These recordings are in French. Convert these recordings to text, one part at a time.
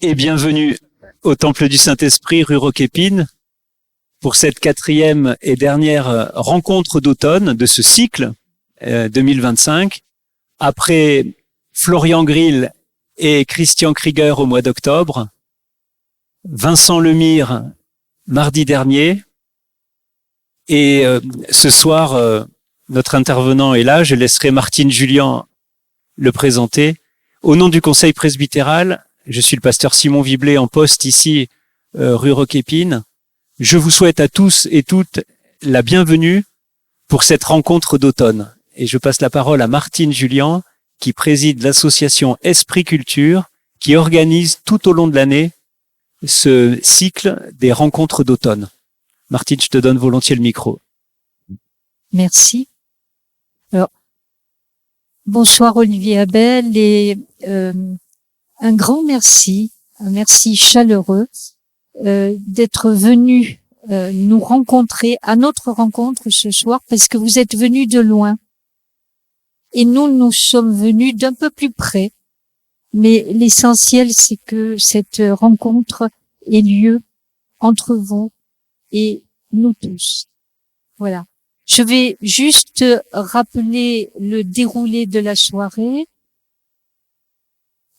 Et bienvenue au Temple du Saint-Esprit, rue Roquépine, pour cette 4e et dernière rencontre d'automne de ce cycle 2025. Après Florian Grill et Christian Krieger au mois d'octobre, Vincent Lemire mardi dernier, et ce soir, notre intervenant est là. Je laisserai Martine Julian le présenter. Au nom du Conseil presbytéral, je suis le pasteur Simon Viblet en poste ici, rue Roquépine. Je vous souhaite à tous et toutes la bienvenue pour cette rencontre d'automne. Et je passe la parole à Martine Julian, qui préside l'association Esprit Culture, qui organise tout au long de l'année ce cycle des rencontres d'automne. Martine, je te donne volontiers le micro. Merci. Alors, bonsoir Olivier Abel et un grand merci, un merci chaleureux d'être venu nous rencontrer à notre rencontre ce soir parce que vous êtes venus de loin et nous sommes venus d'un peu plus près. Mais l'essentiel, c'est que cette rencontre ait lieu entre vous et nous tous. Voilà. Je vais juste rappeler le déroulé de la soirée.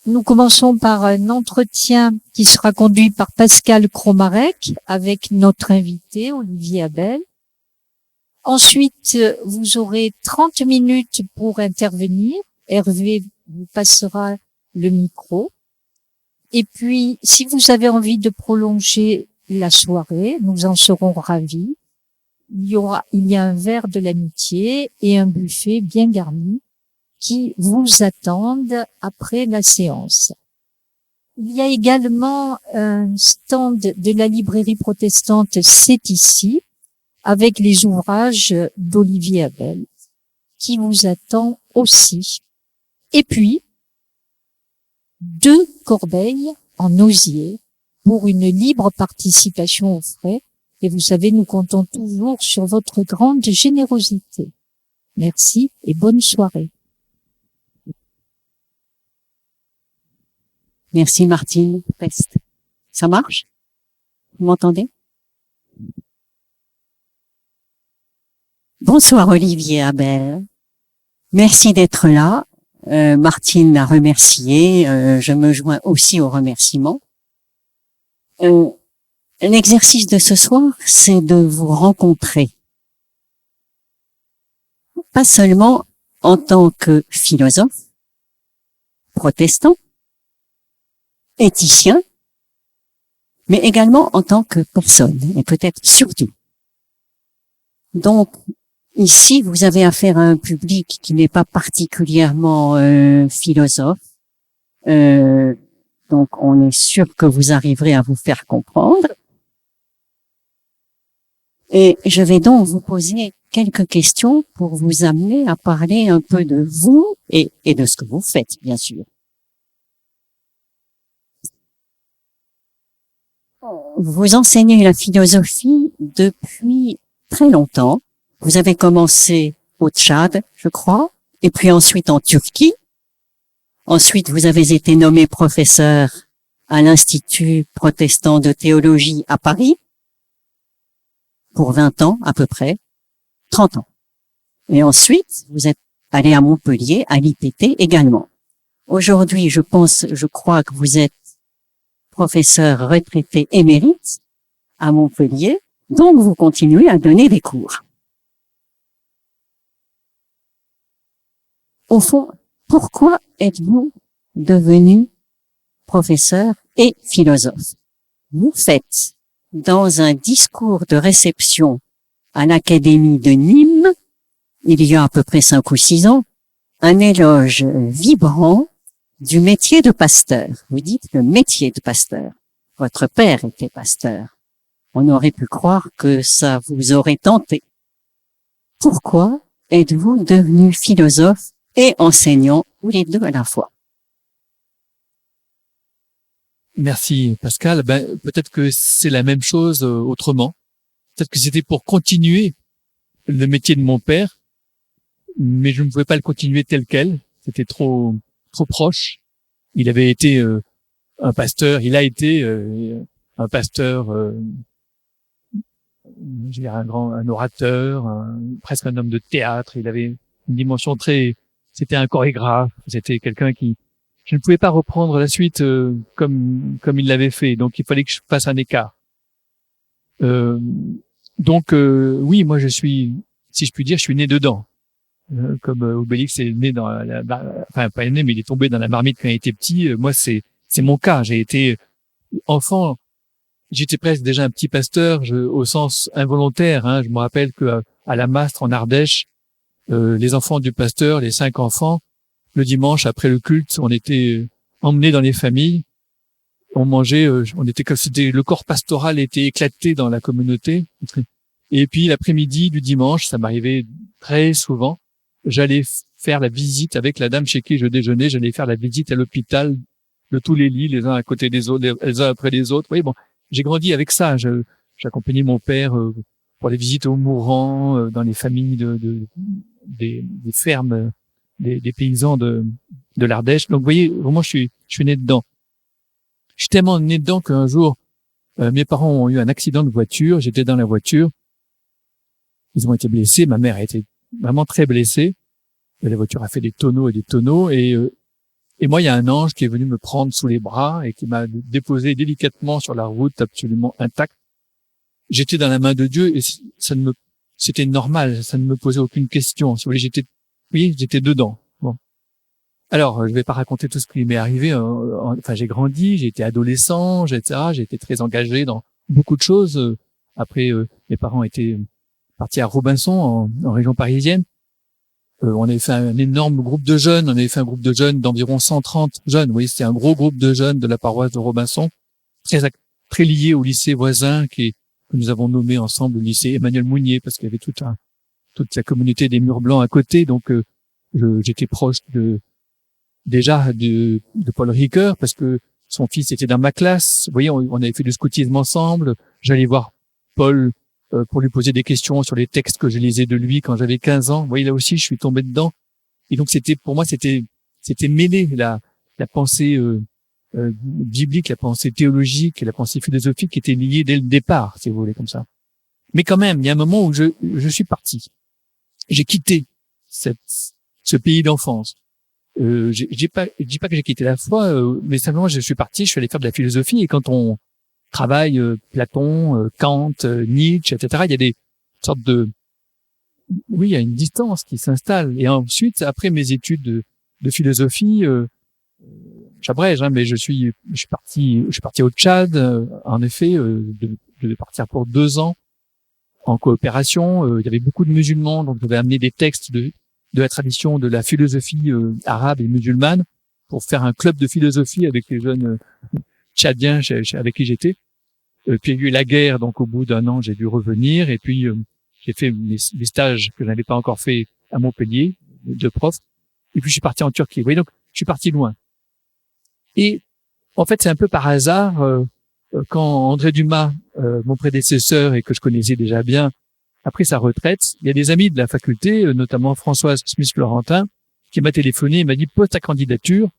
Nous commençons par un entretien qui sera conduit par Pascal Cromarec avec notre invité Olivier Abel. Ensuite, vous aurez 30 minutes pour intervenir. Hervé vous passera le micro. Et puis, si vous avez envie de prolonger la soirée, nous en serons ravis. Il y a un verre de l'amitié et un buffet bien garni qui vous attendent après la séance. Il y a également un stand de la librairie protestante C'est ici, avec les ouvrages d'Olivier Abel, qui vous attend aussi. Et puis, 2 corbeilles en osier pour une libre participation aux frais. Et vous savez, nous comptons toujours sur votre grande générosité. Merci et bonne soirée. Merci Martine. Peste. Ça marche? Vous m'entendez? Bonsoir Olivier Abel. Merci d'être là. Martine a remercié. Je me joins aussi aux remerciements. L'exercice de ce soir, c'est de vous rencontrer. Pas seulement en tant que philosophe, protestant, éthicien, mais également en tant que personne, et peut-être surtout. Donc, ici, vous avez affaire à un public qui n'est pas particulièrement philosophe. Donc, on est sûr que vous arriverez à vous faire comprendre. Et je vais donc vous poser quelques questions pour vous amener à parler un peu de vous et de ce que vous faites, bien sûr. Vous enseignez la philosophie depuis très longtemps. Vous avez commencé au Tchad, je crois, et puis ensuite en Turquie. Ensuite, vous avez été nommé professeur à l'Institut protestant de théologie à Paris pour 20 ans à peu près, 30 ans. Et ensuite, vous êtes allé à Montpellier, à l'IPT également. Aujourd'hui, je crois que vous êtes professeur retraité émérite à Montpellier, donc vous continuez à donner des cours. Au fond, pourquoi êtes-vous devenu professeur et philosophe? Vous faites, dans un discours de réception à l'Académie de Nîmes, il y a à peu près 5 ou 6 ans, un éloge vibrant du métier de pasteur. Vous dites le métier de pasteur. Votre père était pasteur. On aurait pu croire que ça vous aurait tenté. Pourquoi êtes-vous devenu philosophe et enseignant, ou les deux à la fois? Merci Pascal. Peut-être que c'est la même chose autrement. Peut-être que c'était pour continuer le métier de mon père, mais je ne pouvais pas le continuer tel quel. C'était trop proche. Il avait été un pasteur. Il a été un pasteur, je dirais un orateur, presque un homme de théâtre. Il avait une dimension c'était un chorégraphe. C'était quelqu'un qui, je ne pouvais pas reprendre la suite comme il l'avait fait. Donc il fallait que je fasse un écart. Oui, moi je suis, si je puis dire, je suis né dedans. Comme Obélix est né dans enfin pas né, mais il est tombé dans la marmite quand il était petit. Moi c'est mon cas. J'ai été enfant. J'étais presque déjà un petit pasteur, au sens involontaire. Je me rappelle que à la Mastre en Ardèche, les enfants du pasteur, les 5 enfants, le dimanche après le culte, on était emmenés dans les familles. On mangeait, le corps pastoral était éclaté dans la communauté. Et puis l'après-midi du dimanche, ça m'arrivait très souvent, j'allais faire la visite avec la dame chez qui je déjeunais, j'allais faire la visite à l'hôpital de tous les lits, les uns à côté des autres, les uns après les autres. Oui, bon, j'ai grandi avec ça. J'accompagnais mon père pour les visites aux mourants, dans les familles des fermes, des paysans de l'Ardèche. Donc, vous voyez, vraiment, je suis né dedans. Je suis tellement né dedans qu'un jour, mes parents ont eu un accident de voiture. J'étais dans la voiture. Ils ont été blessés. Ma mère a été vraiment très blessée. La voiture a fait des tonneaux et des tonneaux. Et moi, il y a un ange qui est venu me prendre sous les bras et qui m'a déposé délicatement sur la route, absolument intact. J'étais dans la main de Dieu et c'était normal. Ça ne me posait aucune question. Si vous voulez, j'étais dedans. Bon. Alors, je vais pas raconter tout ce qui m'est arrivé. Enfin, j'ai grandi, j'ai été adolescent, etc. J'ai été très engagé dans beaucoup de choses. Après, mes parents étaient partis à Robinson, en région parisienne. On avait fait un énorme groupe de jeunes. On avait fait un groupe de jeunes d'environ 130 jeunes. Oui, c'était un gros groupe de jeunes de la paroisse de Robinson, très lié au lycée voisin que nous avons nommé ensemble le lycée Emmanuel Mounier, parce qu'il y avait toute la communauté des Murs Blancs à côté. Donc, j'étais proche déjà de Paul Ricoeur, parce que son fils était dans ma classe. Vous voyez, on avait fait du scoutisme ensemble. J'allais voir Paul pour lui poser des questions sur les textes que je lisais de lui quand j'avais 15 ans. Vous voyez, là aussi, je suis tombé dedans. Et donc, pour moi, c'était mêlé la pensée biblique, la pensée théologique et la pensée philosophique qui étaient liées dès le départ, si vous voulez, comme ça. Mais quand même, il y a un moment où je suis parti. J'ai quitté ce pays d'enfance. Je dis pas que j'ai quitté la foi, mais simplement je suis parti, je suis allé faire de la philosophie. Et quand on travaille Platon, Kant, Nietzsche, etc., il y a des sortes il y a une distance qui s'installe. Et ensuite, après mes études de philosophie, j'abrège, mais je suis parti au Tchad, en effet, je devais partir pour 2 ans en coopération. Il y avait beaucoup de musulmans, donc je devais amener des textes de la tradition de la philosophie arabe et musulmane pour faire un club de philosophie avec les jeunes tchadiens avec qui j'étais. Puis il y a eu la guerre, donc au bout d'1 an, j'ai dû revenir. Et puis j'ai fait les stages que je n'avais pas encore fait à Montpellier, de prof. Et puis je suis parti en Turquie. Vous voyez, donc je suis parti loin. Et en fait, c'est un peu par hasard quand André Dumas, mon prédécesseur et que je connaissais déjà bien, après sa retraite, il y a des amis de la faculté, notamment Françoise Smith-Florentin, qui m'a téléphoné et m'a dit: pose ta candidature,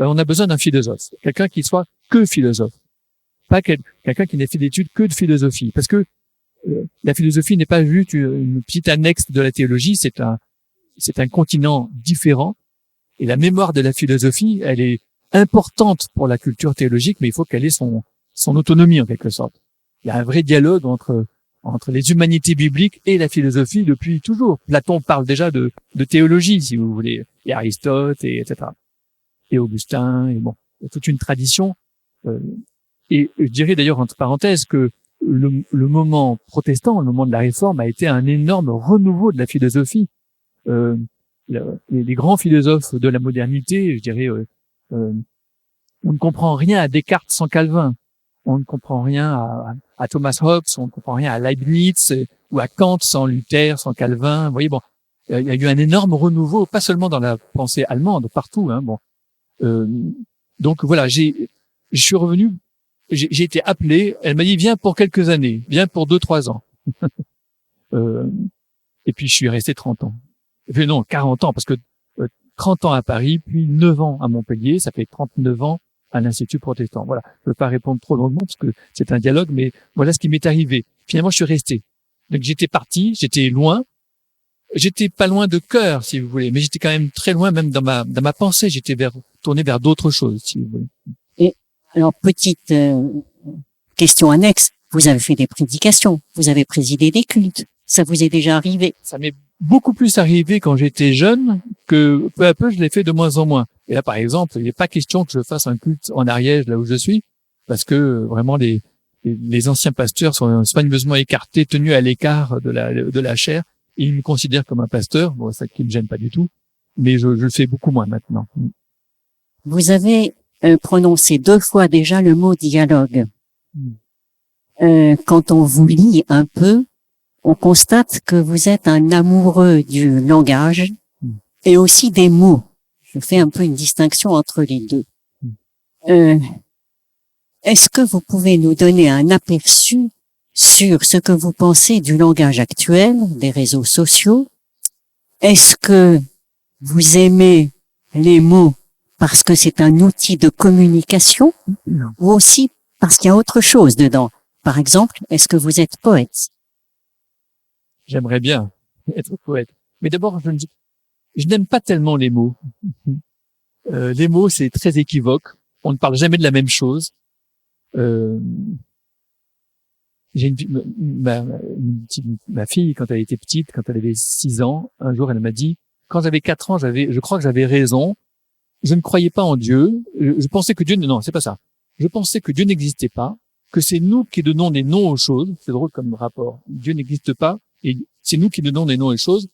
on a besoin d'un philosophe, quelqu'un qui soit que philosophe, pas quelqu'un qui n'ait fait d'études que de philosophie, parce que la philosophie n'est pas juste une petite annexe de la théologie, c'est un continent différent, et la mémoire de la philosophie, elle est importante pour la culture théologique, mais il faut qu'elle ait son autonomie en quelque sorte. Il y a un vrai dialogue entre les humanités bibliques et la philosophie depuis toujours. Platon parle déjà de théologie, si vous voulez, et Aristote, et etc. Et Augustin, et bon, il y a toute une tradition. Et je dirais d'ailleurs entre parenthèses que le moment protestant, le moment de la Réforme, a été un énorme renouveau de la philosophie. Les grands philosophes de la modernité, je dirais, on ne comprend rien à Descartes sans Calvin. On ne comprend rien à Thomas Hobbes, on ne comprend rien à Leibniz ou à Kant sans Luther, sans Calvin. Vous voyez, bon, il y a eu un énorme renouveau, pas seulement dans la pensée allemande, partout. Donc voilà, je suis revenu, j'ai été appelé. Elle m'a dit: viens pour quelques années, viens pour 2-3 ans. Et puis je suis resté 30 ans. Enfin, non, 40 ans, parce que 30 ans à Paris, puis 9 ans à Montpellier, ça fait 39 ans à l'Institut protestant. Voilà. Je ne veux pas répondre trop longuement parce que c'est un dialogue, mais voilà ce qui m'est arrivé. Finalement, je suis resté. Donc j'étais parti, j'étais loin. J'étais pas loin de cœur, si vous voulez, mais j'étais quand même très loin, même dans ma pensée. J'étais tourné vers d'autres choses, si vous voulez. Et alors, petite question annexe, vous avez fait des prédications, vous avez présidé des cultes. Ça vous est déjà arrivé? Ça m'est beaucoup plus arrivé quand j'étais jeune que peu à peu, je l'ai fait de moins en moins. Et là, par exemple, il n'est pas question que je fasse un culte en Ariège, là où je suis, parce que vraiment les anciens pasteurs sont soigneusement écartés, tenus à l'écart de la chair. Et ils me considèrent comme un pasteur. Bon, ça qui me gêne pas du tout, mais je le fais beaucoup moins maintenant. Vous avez prononcé 2 fois déjà le mot dialogue. Quand on vous lit un peu, on constate que vous êtes un amoureux du langage et aussi des mots. Je fais un peu une distinction entre les deux. Est-ce que vous pouvez nous donner un aperçu sur ce que vous pensez du langage actuel, des réseaux sociaux? Est-ce que vous aimez les mots parce que c'est un outil de communication ou aussi parce qu'il y a autre chose dedans? Par exemple, est-ce que vous êtes poète? J'aimerais bien être poète. Mais d'abord, je n'aime pas tellement les mots. Les mots, c'est très équivoque. On ne parle jamais de la même chose. J'ai ma fille, quand elle était petite, quand elle avait 6 ans, un jour, elle m'a dit, quand j'avais 4 ans, je crois que j'avais raison. Je ne croyais pas en Dieu. Je pensais que Dieu, non, c'est pas ça. Je pensais que Dieu n'existait pas, que c'est nous qui donnons des noms aux choses. C'est drôle comme rapport. Dieu n'existe pas et c'est nous qui donnons des noms aux choses.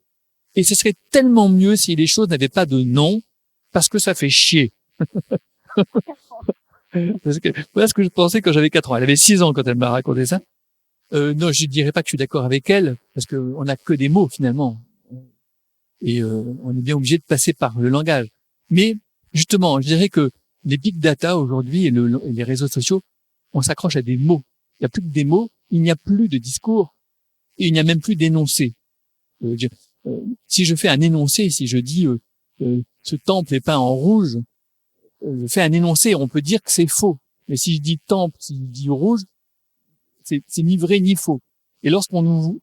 Et ce serait tellement mieux si les choses n'avaient pas de nom parce que ça fait chier. Voilà ce que je pensais quand j'avais 4 ans. Elle avait 6 ans quand elle m'a raconté ça. Non, je dirais pas que je suis d'accord avec elle parce que on n'a que des mots finalement. Et on est bien obligé de passer par le langage. Mais justement, je dirais que les big data aujourd'hui et les réseaux sociaux, on s'accroche à des mots. Il n'y a plus que des mots, il n'y a plus de discours, et il n'y a même plus d'énoncé. Si je fais un énoncé, si je dis ce temple est peint en rouge, je fais un énoncé, on peut dire que c'est faux. Mais si je dis temple, si je dis rouge, c'est ni vrai ni faux. Et lorsqu'on nous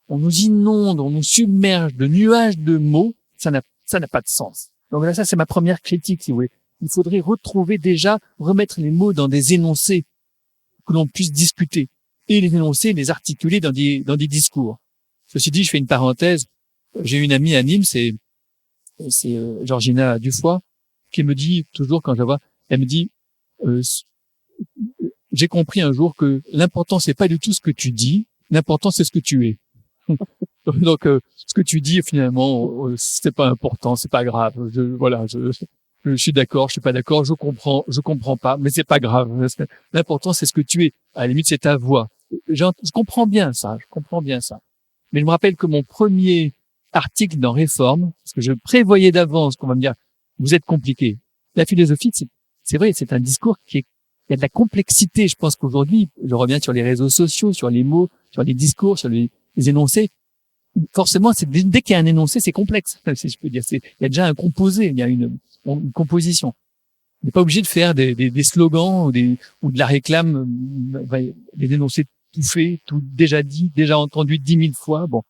inonde, on nous submerge de nuages de mots, ça n'a pas de sens. Donc là, ça, c'est ma première critique, si vous voulez. Il faudrait remettre les mots dans des énoncés que l'on puisse discuter. Et les énoncés, les articuler dans des discours. Ceci dit, je fais une parenthèse. J'ai une amie à Nîmes, c'est Georgina Dufoy, qui me dit toujours quand je la vois, elle me dit, j'ai compris un jour que l'important c'est pas du tout ce que tu dis, l'important c'est ce que tu es. Donc ce que tu dis finalement c'est pas important, c'est pas grave. Je suis d'accord, je suis pas d'accord, je comprends pas, mais c'est pas grave. L'important c'est ce que tu es. À la limite c'est ta voix. Je comprends bien ça, Mais je me rappelle que mon premier article dans Réforme, parce que je prévoyais d'avance qu'on va me dire vous êtes compliqué. La philosophie, c'est vrai, c'est un discours il y a de la complexité. Je pense qu'aujourd'hui, je reviens sur les réseaux sociaux, sur les mots, sur les discours, sur les énoncés. Forcément, dès qu'il y a un énoncé, c'est complexe, si je peux dire. Il y a déjà un composé, il y a une composition. On n'est pas obligé de faire des slogans ou de la réclame, des énoncés tout faits, tout déjà dit, déjà entendu 10 000 fois. Bon.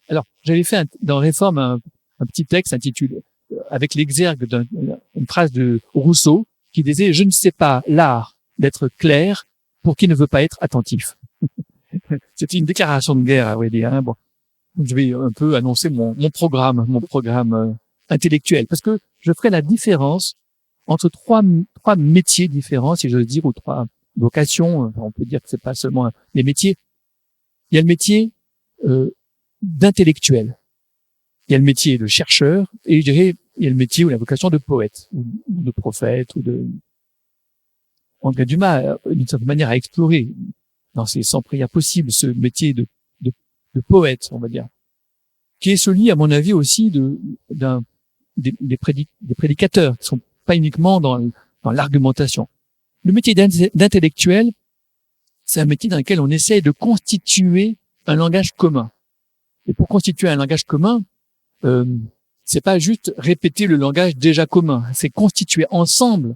Alors, j'avais fait dans Réforme un petit texte intitulé avec l'exergue d'une phrase de Rousseau qui disait « Je ne sais pas l'art d'être clair pour qui ne veut pas être attentif. » C'était une déclaration de guerre, à vrai dire. Hein. Bon, je vais un peu annoncer mon programme intellectuel, parce que je ferai la différence entre trois métiers différents, si j'ose dire, ou 3 vocations. On peut dire que c'est pas seulement des métiers. Il y a le métier d'intellectuel. Il y a le métier de chercheur, et je dirais, il y a le métier ou la vocation de poète, ou de prophète, ou de... André Dumas, d'une certaine manière, a exploré, dans ses 100 prières possibles, ce métier de poète, on va dire, qui est celui, à mon avis, aussi des prédicateurs, qui sont pas uniquement dans l'argumentation. Le métier d'intellectuel, c'est un métier dans lequel on essaie de constituer un langage commun. Et pour constituer un langage commun, c'est pas juste répéter le langage déjà commun, c'est constituer ensemble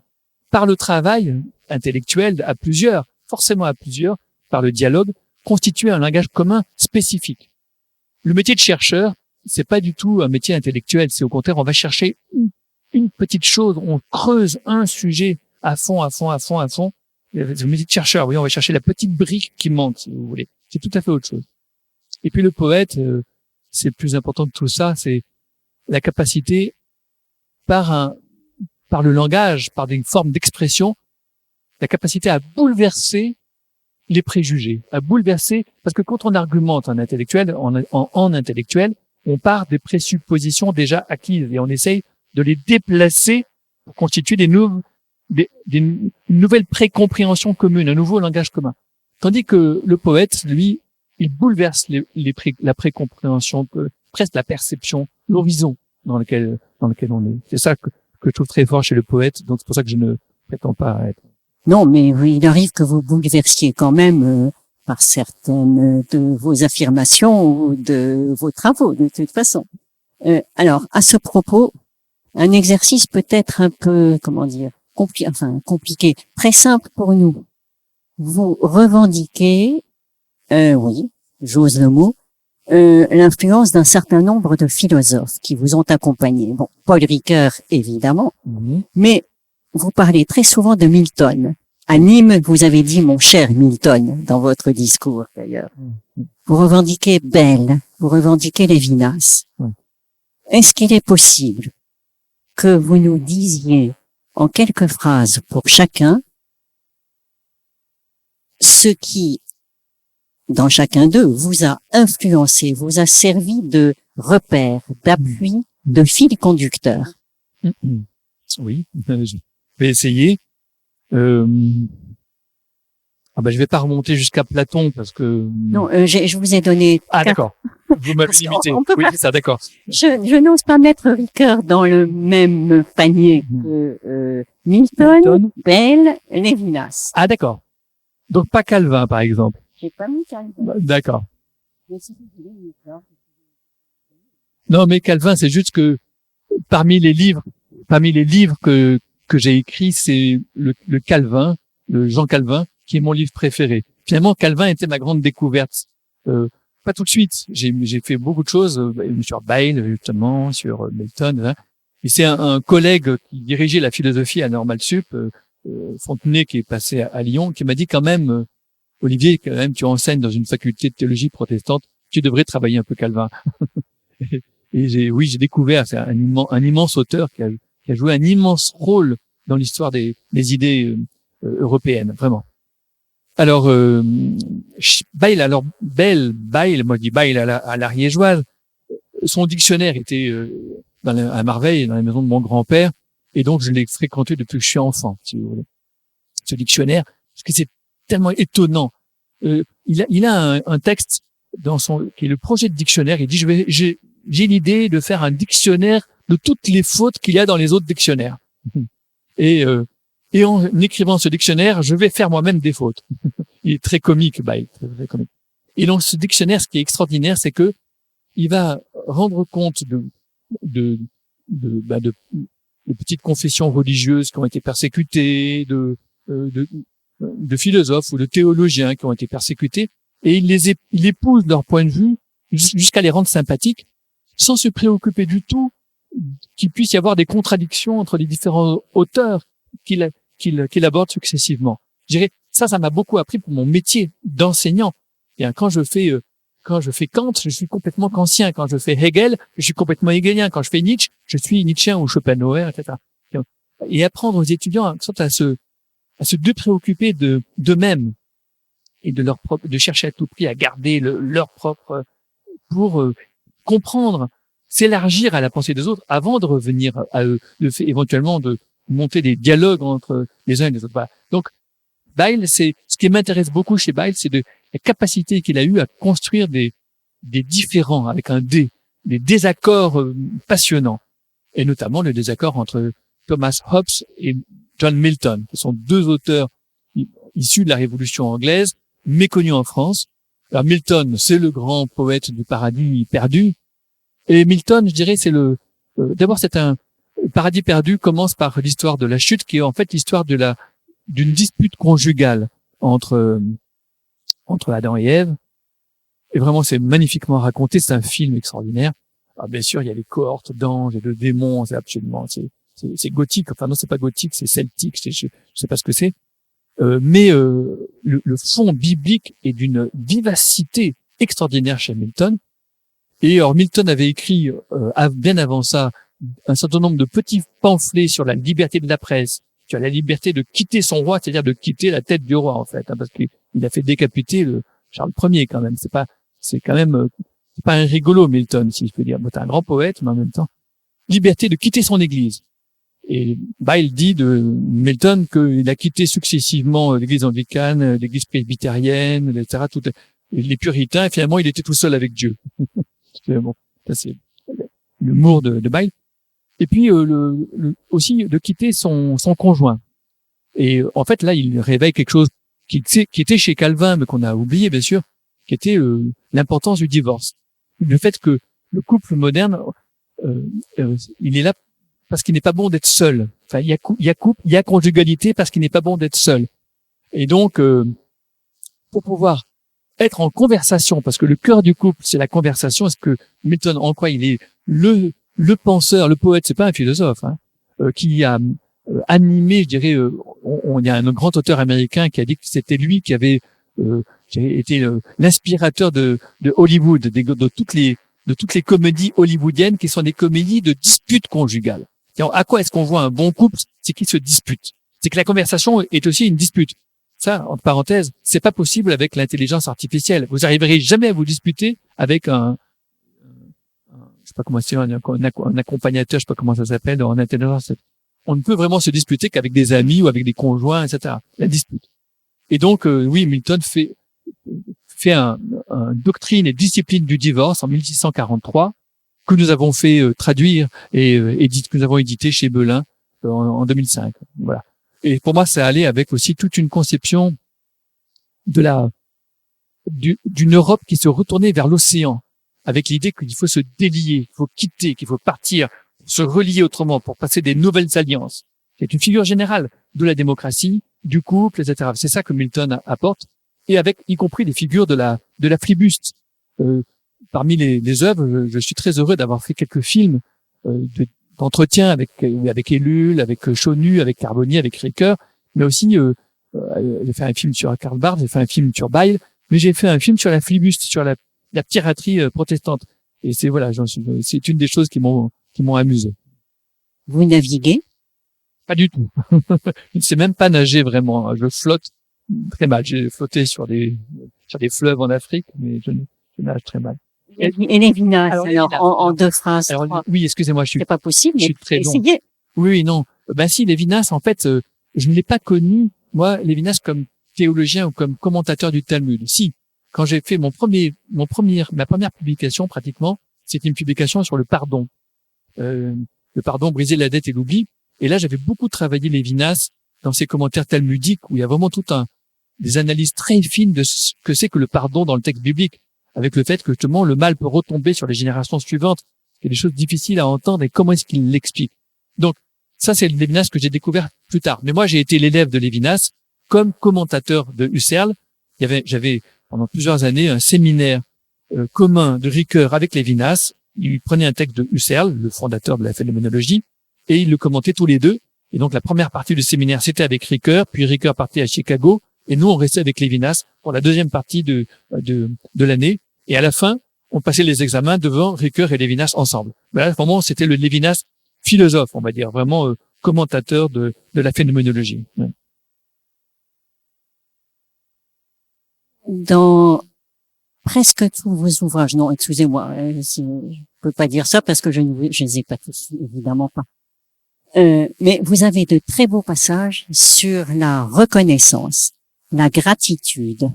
par le travail intellectuel à plusieurs, forcément à plusieurs, par le dialogue, constituer un langage commun spécifique. Le métier de chercheur, c'est pas du tout un métier intellectuel, c'est au contraire, on va chercher une petite chose, on creuse un sujet à fond. Le métier de chercheur, oui, on va chercher la petite brique qui manque, si vous voulez. C'est tout à fait autre chose. Et puis le poète, c'est le plus important de tout ça, c'est la capacité par le langage, par des formes d'expression, la capacité à bouleverser les préjugés, à bouleverser, parce que quand on argumente en intellectuel, en intellectuel, on part des présuppositions déjà acquises et on essaye de les déplacer pour constituer des nouvelles précompréhensions communes, un nouveau langage commun. Tandis que le poète, lui, il bouleverse la précompréhension, presque la perception, l'horizon dans lequel on est. C'est ça que je trouve très fort chez le poète, donc c'est pour ça que je ne prétends pas être. Non, mais oui, il arrive que vous bouleversiez quand même par certaines de vos affirmations ou de vos travaux, de toute façon. Alors, à ce propos, un exercice peut-être un peu, comment dire, compliqué, très simple pour nous. Vous revendiquez, oui, j'ose le mot, l'influence d'un certain nombre de philosophes qui vous ont accompagné. Bon, Paul Ricoeur, évidemment, mais vous parlez très souvent de Milton. À Nîmes, vous avez dit mon cher Milton dans votre discours d'ailleurs. Vous revendiquez Bell, vous revendiquez Lévinas. Est-ce qu'il est possible que vous nous disiez en quelques phrases pour chacun ce qui, dans chacun d'eux, vous a influencé, vous a servi de repère, d'appui, de fil conducteur? Oui, je vais essayer. Je vais pas remonter jusqu'à Platon parce que non, je vous ai donné. Ah d'accord. Vous m'avez limité. Oui, c'est ça, d'accord. Je n'ose pas mettre Ricoeur dans le même panier que Milton, Bell, Lévinas. Ah d'accord. Donc pas Calvin par exemple. J'ai pas mis Calvin. D'accord. Non, mais Calvin, c'est juste que parmi les livres que j'ai écrits, c'est le Calvin, le Jean Calvin, qui est mon livre préféré. Finalement, Calvin était ma grande découverte. Pas tout de suite. J'ai fait beaucoup de choses sur Bayle, justement, sur Milton. Hein. Et c'est un collègue qui dirigeait la philosophie à Normal Sup, Fontenay, qui est passé à Lyon, qui m'a dit quand même, Olivier, quand même, tu enseignes dans une faculté de théologie protestante, tu devrais travailler un peu Calvin. Et j'ai découvert, c'est un immense auteur qui a joué un immense rôle dans l'histoire des idées européennes, vraiment. Alors, Bayle, moi je dis Bayle à l'ariégeoise, son dictionnaire était à Marveille, dans la maison de mon grand-père, et donc je l'ai fréquenté depuis que je suis enfant, si vous voulez. Ce dictionnaire, parce que c'est tellement étonnant. Il a un texte qui est le projet de dictionnaire. Il dit j'ai l'idée de faire un dictionnaire de toutes les fautes qu'il y a dans les autres dictionnaires. Et en écrivant ce dictionnaire, je vais faire moi-même des fautes. Il est très comique, très comique. Et dans ce dictionnaire, ce qui est extraordinaire, c'est que il va rendre compte de petites confessions religieuses qui ont été persécutées, de philosophes ou de théologiens qui ont été persécutés, et il épouse leur point de vue jusqu'à les rendre sympathiques, sans se préoccuper du tout qu'il puisse y avoir des contradictions entre les différents auteurs qu'il aborde successivement. Je dirais, ça m'a beaucoup appris pour mon métier d'enseignant. Et quand je fais Kant, je suis complètement kantien. Quand je fais Hegel, je suis complètement hegelien. Quand je fais Nietzsche, je suis nietzschéen ou Schopenhauer, etc. Et apprendre aux étudiants à se dépréoccuper d'eux-mêmes et de chercher à tout prix à garder leur propre, pour comprendre, s'élargir à la pensée des autres avant de revenir à eux, éventuellement de monter des dialogues entre les uns et les autres. Voilà. Donc, Bayle, ce qui m'intéresse beaucoup chez Bayle, c'est la capacité qu'il a eue à construire des différends avec un D, des désaccords passionnants, et notamment le désaccord entre Thomas Hobbes et John Milton, qui sont deux auteurs issus de la Révolution anglaise, méconnus en France. Alors Milton, c'est le grand poète du paradis perdu, et Milton, je dirais, c'est d'abord c'est un Paradis perdu commence par l'histoire de la chute, qui est en fait l'histoire d'une dispute conjugale entre Adam et Ève. Et vraiment, c'est magnifiquement raconté. C'est un film extraordinaire. Alors, bien sûr, il y a les cohortes d'anges et de démons. C'est absolument, c'est gothique. Enfin non, c'est pas gothique, c'est celtique. Je sais pas ce que c'est. Mais le fond biblique est d'une vivacité extraordinaire chez Milton. Et alors Milton avait écrit bien avant ça un certain nombre de petits pamphlets sur la liberté de la presse, sur la liberté de quitter son roi, c'est-à-dire de quitter la tête du roi en fait, hein, parce qu'il a fait décapiter Charles Ier quand même. C'est quand même c'est pas un rigolo Milton, si je peux dire. Bon, t'es un grand poète, mais en même temps liberté de quitter son église. Et il dit de Milton qu'il a quitté successivement l'église anglicane, l'église presbytérienne, etc., toutes les puritains, et finalement il était tout seul avec Dieu. Bon, ça c'est l'humour de Bayle. Et puis aussi de quitter son conjoint. Et en fait là il réveille quelque chose qui était chez Calvin, mais qu'on a oublié bien sûr, qui était l'importance du divorce. Le fait que le couple moderne, il est là parce qu'il n'est pas bon d'être seul. Enfin, il y a conjugalité parce qu'il n'est pas bon d'être seul. Et donc, pour pouvoir être en conversation, parce que le cœur du couple, c'est la conversation. Est-ce que Milton, en quoi il est le penseur, le poète, c'est pas un philosophe, hein, qui a animé, je dirais, il y a un grand auteur américain qui a dit que c'était lui qui avait été l'inspirateur de Hollywood, de toutes les comédies hollywoodiennes qui sont des comédies de disputes conjugales. À quoi est-ce qu'on voit un bon couple? C'est qu'ils se disputent. C'est que la conversation est aussi une dispute. Ça, entre parenthèses, c'est pas possible avec l'intelligence artificielle. Vous arriverez jamais à vous disputer avec je sais pas comment c'est, un accompagnateur, je sais pas comment ça s'appelle, en intelligence. On ne peut vraiment se disputer qu'avec des amis ou avec des conjoints, etc. La dispute. Et donc, oui, Milton fait un doctrine et discipline du divorce en 1643, que nous avons fait traduire et que nous avons édité chez Belin en 2005. Voilà. Et pour moi, ça allait avec aussi toute une conception d'une Europe qui se retournait vers l'océan, avec l'idée qu'il faut se délier, qu'il faut quitter, qu'il faut partir, pour se relier autrement, pour passer des nouvelles alliances. C'est une figure générale de la démocratie, du couple, etc. C'est ça que Milton apporte, et avec y compris des figures de la flibuste. Parmi les œuvres, je suis très heureux d'avoir fait quelques films d'entretien avec Ellul, avec Chonu, avec Carboni, avec Ricoeur, mais aussi j'ai fait un film sur Karl Barth, j'ai fait un film sur Bayle, mais j'ai fait un film sur la flibuste, sur la piraterie protestante. Et c'est une des choses qui m'ont amusé. Vous naviguez? Pas du tout. Je ne sais même pas nager vraiment. Je flotte très mal. J'ai flotté sur des fleuves en Afrique, mais je nage très mal. Et Lévinas, alors en deux phrases. Alors, oui, excusez-moi, c'est pas possible, je mais suis très long. essayez. Oui, non. Ben si, Lévinas, en fait, je ne l'ai pas connu, moi, Lévinas, comme théologien ou comme commentateur du Talmud. Si, quand j'ai fait ma première publication, pratiquement, c'était une publication sur le pardon. Le pardon, briser la dette et l'oubli. Et là, j'avais beaucoup travaillé Lévinas dans ses commentaires talmudiques, où il y a vraiment des analyses très fines de ce que c'est que le pardon dans le texte biblique, avec le fait que justement le mal peut retomber sur les générations suivantes. Il y a des choses difficiles à entendre et comment est-ce qu'il l'explique. Donc, ça, c'est le Lévinas que j'ai découvert plus tard. Mais moi, j'ai été l'élève de Lévinas comme commentateur de Husserl. J'avais pendant plusieurs années un séminaire commun de Ricoeur avec Lévinas. Il prenait un texte de Husserl, le fondateur de la phénoménologie, et ils le commentaient tous les deux. Et donc, la première partie du séminaire, c'était avec Ricoeur, puis Ricoeur partait à Chicago, et nous, on restait avec Lévinas pour la deuxième partie de l'année. Et à la fin, on passait les examens devant Ricoeur et Lévinas ensemble. Mais là, vraiment, c'était le Lévinas philosophe, on va dire, vraiment commentateur de la phénoménologie. Ouais. Dans presque tous vos ouvrages, non, excusez-moi, je peux pas dire ça parce que je ne les ai pas tous, évidemment pas. Mais vous avez de très beaux passages sur la reconnaissance, la gratitude.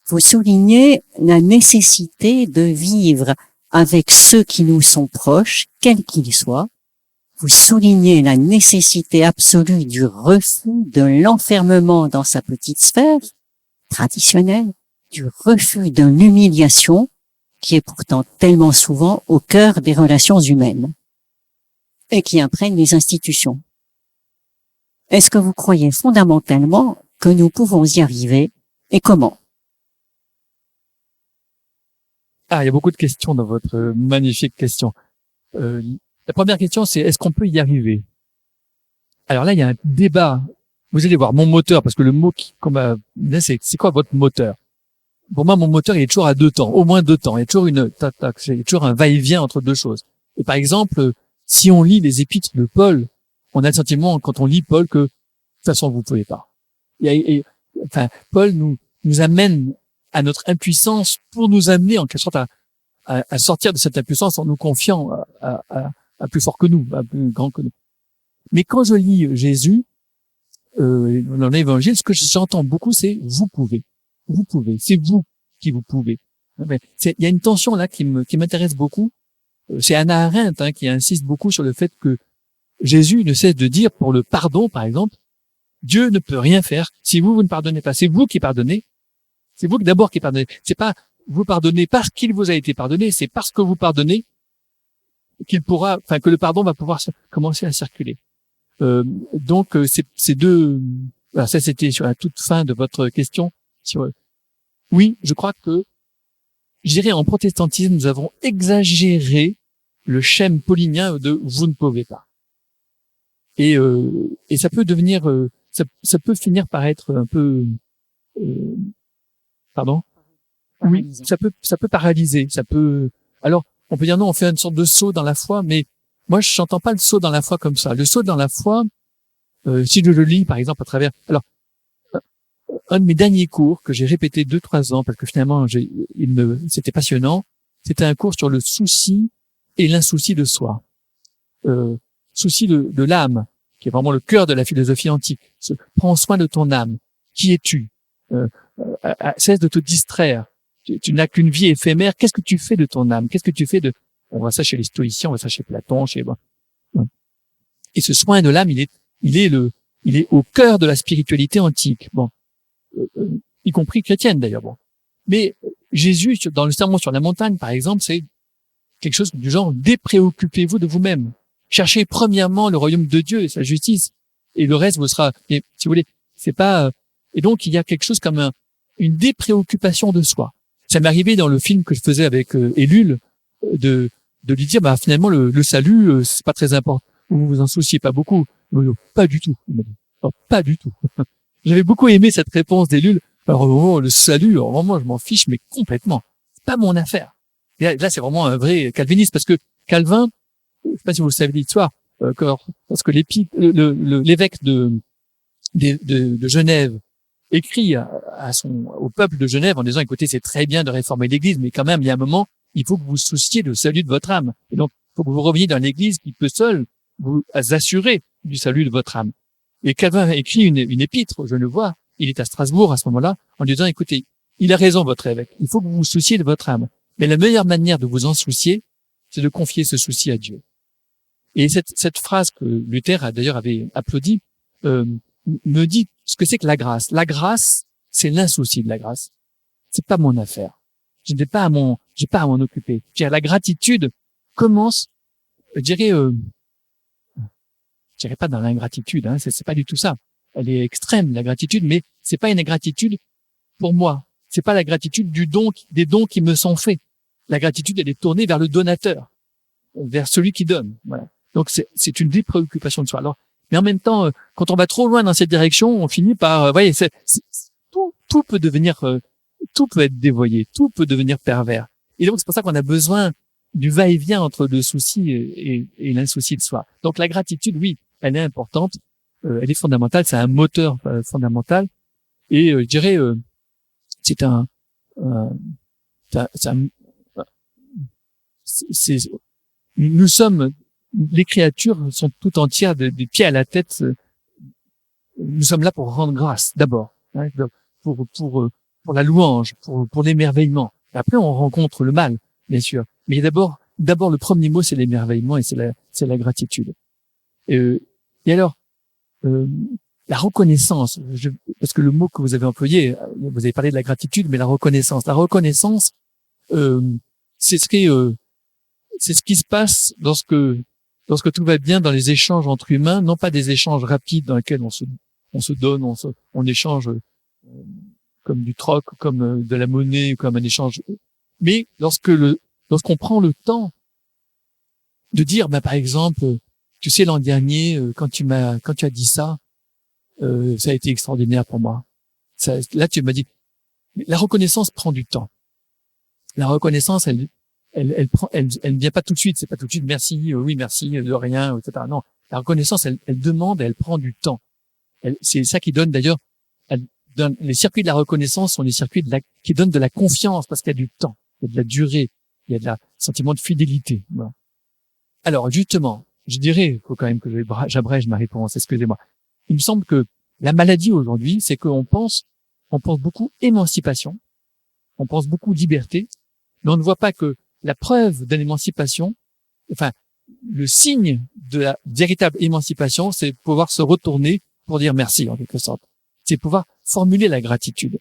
Vous soulignez la nécessité de vivre avec ceux qui nous sont proches, quels qu'ils soient. Vous soulignez la nécessité absolue du refus de l'enfermement dans sa petite sphère traditionnelle, du refus de l'humiliation qui est pourtant tellement souvent au cœur des relations humaines. et qui imprègne les institutions. Est-ce que vous croyez fondamentalement que nous pouvons y arriver et comment? Ah, il y a beaucoup de questions dans votre magnifique question. La première question, c'est est-ce qu'on peut y arriver? Alors là, il y a un débat. Vous allez voir mon moteur, parce que le mot qu'on m'a donné, c'est quoi votre moteur? Pour moi, mon moteur, il est toujours à 2 temps, au moins 2 temps. Il y a toujours il y a toujours un va-et-vient entre 2 choses. Et par exemple, si on lit les épîtres de Paul, on a le sentiment, quand on lit Paul, que de toute façon, vous pouvez pas. Enfin, Paul nous amène à notre impuissance pour nous amener en quelque sorte à sortir de cette impuissance en nous confiant à plus fort que nous, à plus grand que nous. Mais quand je lis Jésus dans l'Évangile, ce que j'entends beaucoup, c'est vous pouvez, c'est vous qui vous pouvez. Il y a une tension là qui m'intéresse beaucoup. C'est Hannah Arendt qui insiste beaucoup sur le fait que Jésus ne cesse de dire pour le pardon, par exemple, Dieu ne peut rien faire si vous ne pardonnez pas. C'est vous qui pardonnez. C'est vous d'abord qui pardonnez. C'est pas vous pardonnez parce qu'il vous a été pardonné, c'est parce que vous pardonnez que le pardon va pouvoir commencer à circuler. Donc ces deux, voilà, ça c'était sur la toute fin de votre question. Oui, je crois que, je dirais en protestantisme, nous avons exagéré le schème paulinien de vous ne pouvez pas. Et ça peut devenir, ça peut finir par être un peu, pardon. Oui, ça peut paralyser, alors, on peut dire non, on fait une sorte de saut dans la foi, mais moi, je n'entends pas le saut dans la foi comme ça. Le saut dans la foi, si je le lis, par exemple, à travers, alors, un de mes derniers cours que j'ai répété 2-3 ans, parce que finalement, c'était passionnant, c'était un cours sur le souci et l'insouci de soi. Souci de l'âme, qui est vraiment le cœur de la philosophie antique. Prends soin de ton âme. Qui es-tu? Cesse de te distraire. Tu n'as qu'une vie éphémère. Qu'est-ce que tu fais de ton âme? Qu'est-ce que tu fais de... On voit ça chez les stoïciens, on voit ça chez Platon, Et ce soin de l'âme, il est au cœur de la spiritualité antique. Y compris chrétienne d'ailleurs. Mais Jésus, dans le sermon sur la montagne, par exemple, c'est quelque chose du genre dépréoccupez-vous de vous-même. Cherchez premièrement le royaume de Dieu et sa justice, et le reste vous sera. Et, si vous voulez, c'est pas. Et donc il y a quelque chose comme une dépréoccupation de soi. Ça m'est arrivé dans le film que je faisais avec Ellul de lui dire finalement le salut c'est pas très important. Vous vous en souciez pas beaucoup. Pas du tout. Il m'a dit. Oh, pas du tout. J'avais beaucoup aimé cette réponse d'Ellul. Alors le salut, vraiment je m'en fiche mais complètement. C'est pas mon affaire. Et là c'est vraiment un vrai calviniste parce que Calvin, je sais pas si vous le savez l'histoire, parce que l'évêque de Genève écrit au peuple de Genève en disant écoutez c'est très bien de réformer l'Église mais quand même il y a un moment il faut que vous vous souciez du salut de votre âme et donc il faut que vous reveniez dans l'Église qui peut seule vous assurer du salut de votre âme. Et Calvin a écrit une épître, je le vois, il est à Strasbourg à ce moment-là en disant écoutez il a raison votre évêque, il faut que vous vous souciez de votre âme mais la meilleure manière de vous en soucier c'est de confier ce souci à Dieu. Et cette phrase que Luther avait applaudi me dit ce que c'est que la grâce. La grâce, c'est l'insouci de la grâce. C'est pas mon affaire. J'ai pas à m'en occuper. La gratitude commence, je dirais pas dans l'ingratitude, c'est pas du tout ça. Elle est extrême, la gratitude, mais c'est pas une ingratitude pour moi. C'est pas la gratitude des dons qui me sont faits. La gratitude, elle est tournée vers le donateur, vers celui qui donne. Voilà. Donc c'est une dépréoccupation de soi. Alors, mais en même temps, quand on va trop loin dans cette direction, on finit par, voyez, tout peut devenir, tout peut être dévoyé, tout peut devenir pervers. Et donc c'est pour ça qu'on a besoin du va-et-vient entre le souci et l'insouci de soi. Donc la gratitude, oui, elle est importante, elle est fondamentale, c'est un moteur fondamental. Et je dirais, nous sommes, les créatures sont tout entières des pieds à la tête. Nous sommes là pour rendre grâce, d'abord, pour la louange, pour l'émerveillement. Après, on rencontre le mal, bien sûr. Mais d'abord, le premier mot, c'est l'émerveillement et c'est la gratitude. Et alors, la reconnaissance, parce que le mot que vous avez employé, vous avez parlé de la gratitude, mais la reconnaissance, c'est ce qui se passe lorsque lorsque tout va bien dans les échanges entre humains, non pas des échanges rapides dans lesquels on se donne, on échange comme du troc, comme de la monnaie, comme un échange, mais lorsqu'on prend le temps de dire, par exemple, tu sais, l'an dernier, quand tu as dit ça, ça a été extraordinaire pour moi. Là, tu m'as dit, la reconnaissance prend du temps. La reconnaissance, elle ne vient pas tout de suite. C'est pas tout de suite merci, oui, merci, de rien, etc. Non. La reconnaissance, elle demande, elle prend du temps. C'est ça qui donne d'ailleurs, les circuits de la reconnaissance sont les circuits qui donnent de la confiance parce qu'il y a du temps, il y a de la durée, il y a de la sentiment de fidélité. Voilà. Alors, justement, je dirais, faut quand même que j'abrège ma réponse, excusez-moi. Il me semble que la maladie aujourd'hui, c'est qu'on pense beaucoup émancipation, on pense beaucoup liberté, mais on ne voit pas que la preuve de l'émancipation, enfin, le signe de la véritable émancipation, c'est pouvoir se retourner pour dire merci, en quelque sorte. C'est pouvoir formuler la gratitude.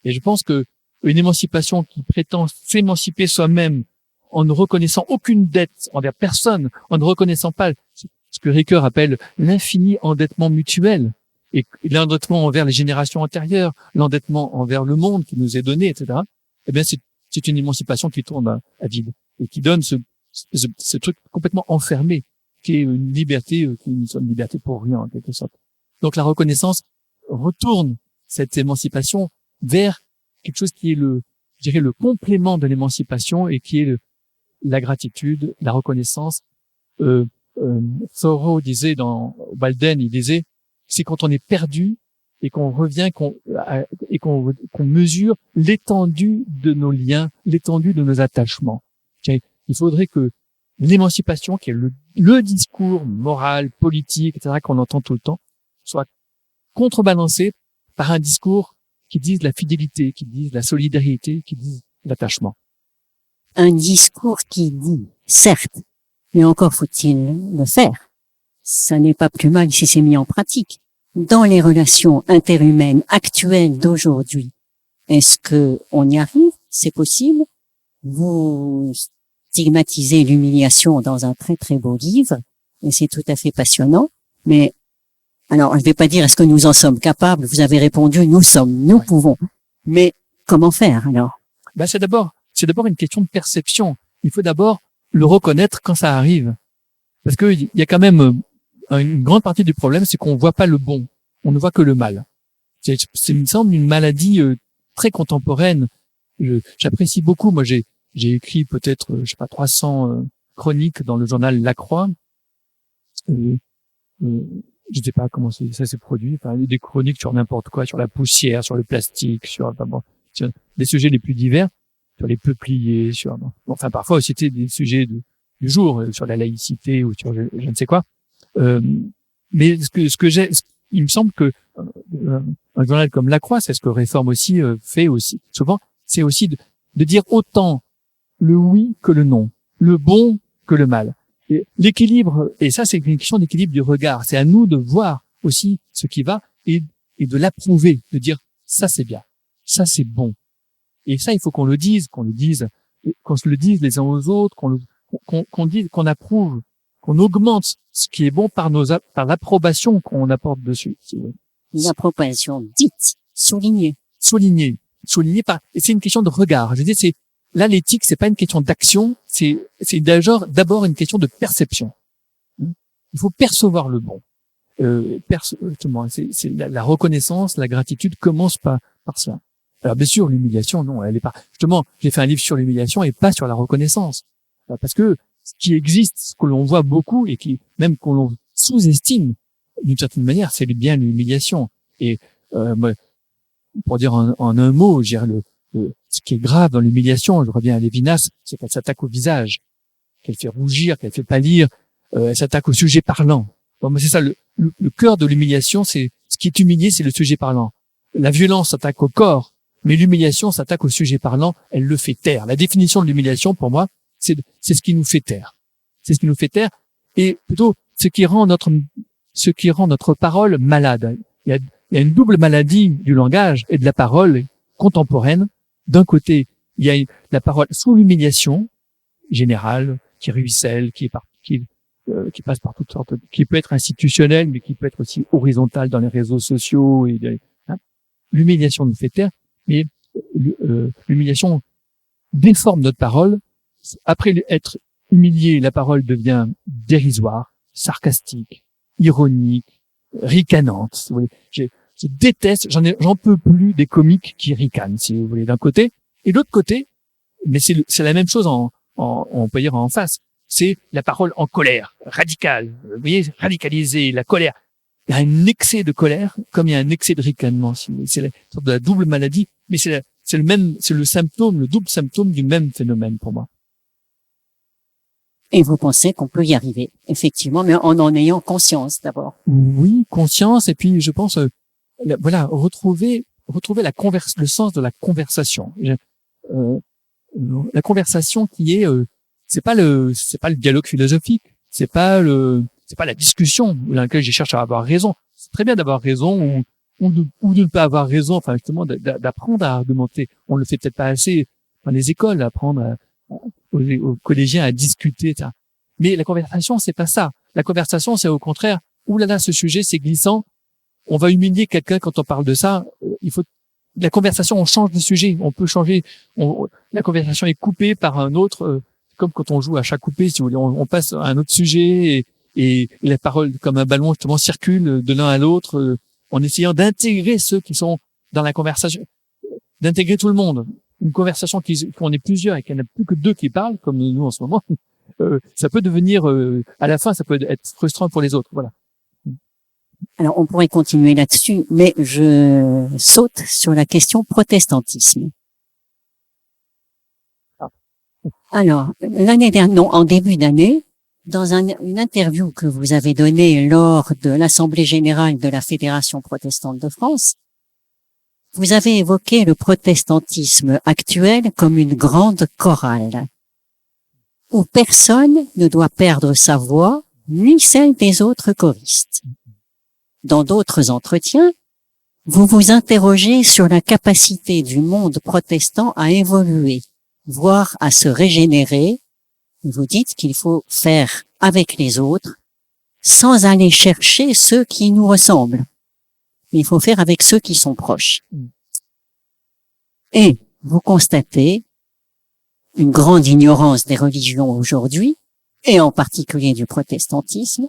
Et je pense que une émancipation qui prétend s'émanciper soi-même en ne reconnaissant aucune dette envers personne, en ne reconnaissant pas ce que Ricoeur appelle l'infini endettement mutuel, et l'endettement envers les générations antérieures, l'endettement envers le monde qui nous est donné, etc. Eh bien, c'est une émancipation qui tourne à vide et qui donne ce truc complètement enfermé, qui est une liberté, qui est une liberté pour rien, en quelque sorte. Donc, la reconnaissance retourne cette émancipation vers quelque chose qui est je dirais, le complément de l'émancipation et qui est la gratitude, la reconnaissance. Thoreau disait dans Walden, il disait, c'est quand on est perdu et qu'on revient, qu'on mesure l'étendue de nos liens, l'étendue de nos attachements. Il faudrait que l'émancipation, qui est le discours moral, politique, etc., qu'on entend tout le temps, soit contrebalancé par un discours qui dise la fidélité, qui dise la solidarité, qui dise l'attachement. Un discours qui dit, certes, mais encore faut-il le faire. Ça n'est pas plus mal si c'est mis en pratique. Dans les relations interhumaines actuelles d'aujourd'hui, est-ce que on y arrive? C'est possible? Vous stigmatisez l'humiliation dans un très très beau livre, et c'est tout à fait passionnant, mais alors, je ne vais pas dire est-ce que nous en sommes capables, vous avez répondu, nous pouvons. Mais comment faire alors? C'est d'abord une question de perception. Il faut d'abord le reconnaître quand ça arrive. Parce que il y a quand même une grande partie du problème, c'est qu'on voit pas le bon, on ne voit que le mal. C'est il me semble une maladie très contemporaine. J'apprécie beaucoup, moi j'ai écrit peut-être 300 chroniques dans le journal La Croix. Je sais pas comment ça s'est produit, enfin des chroniques sur n'importe quoi, sur la poussière, sur le plastique, sur les sujets les plus divers, sur les peupliers, enfin parfois aussi c'était des sujets du jour, sur la laïcité ou sur je ne sais quoi. Mais il me semble que un journal comme La Croix, c'est ce que Réforme aussi fait aussi souvent, c'est aussi de dire autant le oui que le non, le bon que le mal. Et l'équilibre, et ça c'est une question d'équilibre du regard, c'est à nous de voir aussi ce qui va et de l'approuver, de dire ça c'est bien, ça c'est bon. Et ça il faut qu'on le dise se le dise les uns aux autres, qu'on dise, qu'on approuve, qu'on augmente ce qui est bon par l'approbation qu'on apporte dessus. Une approbation dite, soulignée et c'est une question de regard. Je dis là, l'éthique, c'est pas une question d'action, c'est d'abord une question de perception. Il faut percevoir le bon. Justement, c'est la reconnaissance, la gratitude commence par ça. Alors bien sûr, l'humiliation, non, elle est pas. Justement, j'ai fait un livre sur l'humiliation et pas sur la reconnaissance, parce que ce qui existe, ce que l'on voit beaucoup et même qu'on l'on sous-estime d'une certaine manière, c'est bien l'humiliation. Et pour dire en un mot, je dirais ce qui est grave dans l'humiliation, je reviens à Lévinas, c'est qu'elle s'attaque au visage, qu'elle fait rougir, qu'elle fait pâlir, elle s'attaque au sujet parlant. Bon, c'est ça, le cœur de l'humiliation, c'est ce qui est humilié, c'est le sujet parlant. La violence s'attaque au corps, mais l'humiliation s'attaque au sujet parlant, elle le fait taire. La définition de l'humiliation, pour moi, c'est ce qui nous fait taire. C'est ce qui nous fait taire, et plutôt ce qui rend notre parole malade. Il y a une double maladie du langage et de la parole contemporaine. D'un côté, il y a la parole sous l'humiliation générale, qui ruisselle, qui qui passe par toutes sortes, qui peut être institutionnelle, mais qui peut être aussi horizontale dans les réseaux sociaux hein. L'humiliation nous fait taire, mais l'humiliation déforme notre parole. Après être humilié, la parole devient dérisoire, sarcastique, ironique, ricanante. Si vous voulez. Je déteste, j'en peux plus des comiques qui ricanent, si vous voulez, d'un côté. Et de l'autre côté, mais c'est la même chose on peut dire en face. C'est la parole en colère, radicale. Vous voyez, radicalisée, la colère. Il y a un excès de colère, comme il y a un excès de ricanement. Si vous voulez. C'est la sorte de la double maladie, mais c'est le symptôme, le double symptôme du même phénomène pour moi. Et vous pensez qu'on peut y arriver, effectivement, mais en ayant conscience d'abord. Oui, conscience, et puis je pense, voilà, retrouver le sens de la conversation. La conversation qui est, c'est pas le dialogue philosophique, c'est pas la discussion dans laquelle je cherche à avoir raison. C'est très bien d'avoir raison ou de ne pas avoir raison, enfin justement d'apprendre à argumenter. On le fait peut-être pas assez dans les écoles, apprendre aux collégiens à discuter, etc. Mais la conversation, c'est pas ça. La conversation, c'est au contraire, oulala, ce sujet, c'est glissant. On va humilier quelqu'un quand on parle de ça. La conversation, on change de sujet. On peut changer. La conversation est coupée par un autre, comme quand on joue à chat coupé, si vous voulez. On passe à un autre sujet et la parole, comme un ballon, justement, circule de l'un à l'autre, en essayant d'intégrer ceux qui sont dans la conversation, d'intégrer tout le monde. Une conversation qu'on est plusieurs et qu'il n'y en a plus que deux qui parlent, comme nous en ce moment, ça peut devenir, à la fin, ça peut être frustrant pour les autres. Voilà. Alors, on pourrait continuer là-dessus, mais je saute sur la question protestantisme. Alors, l'année dernière, non, en début d'année, dans une interview que vous avez donnée lors de l'Assemblée générale de la Fédération protestante de France, vous avez évoqué le protestantisme actuel comme une grande chorale, où personne ne doit perdre sa voix, ni celle des autres choristes. Dans d'autres entretiens, vous vous interrogez sur la capacité du monde protestant à évoluer, voire à se régénérer. Vous dites qu'il faut faire avec les autres, sans aller chercher ceux qui nous ressemblent. Il faut faire avec ceux qui sont proches. Et vous constatez une grande ignorance des religions aujourd'hui, et en particulier du protestantisme,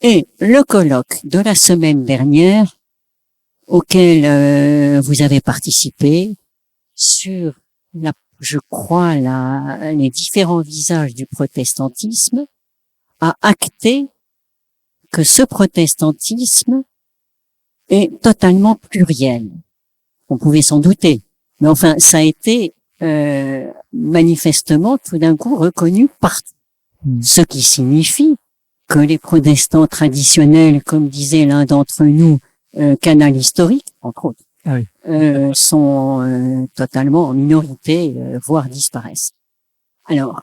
et le colloque de la semaine dernière, auquel vous avez participé, sur les différents visages du protestantisme, a acté que ce protestantisme est totalement pluriel. On pouvait s'en douter, mais enfin, ça a été manifestement tout d'un coup reconnu partout. Ce qui signifie que les protestants traditionnels, comme disait l'un d'entre nous, canal historique, entre autres, sont totalement en minorité, voire disparaissent. Alors,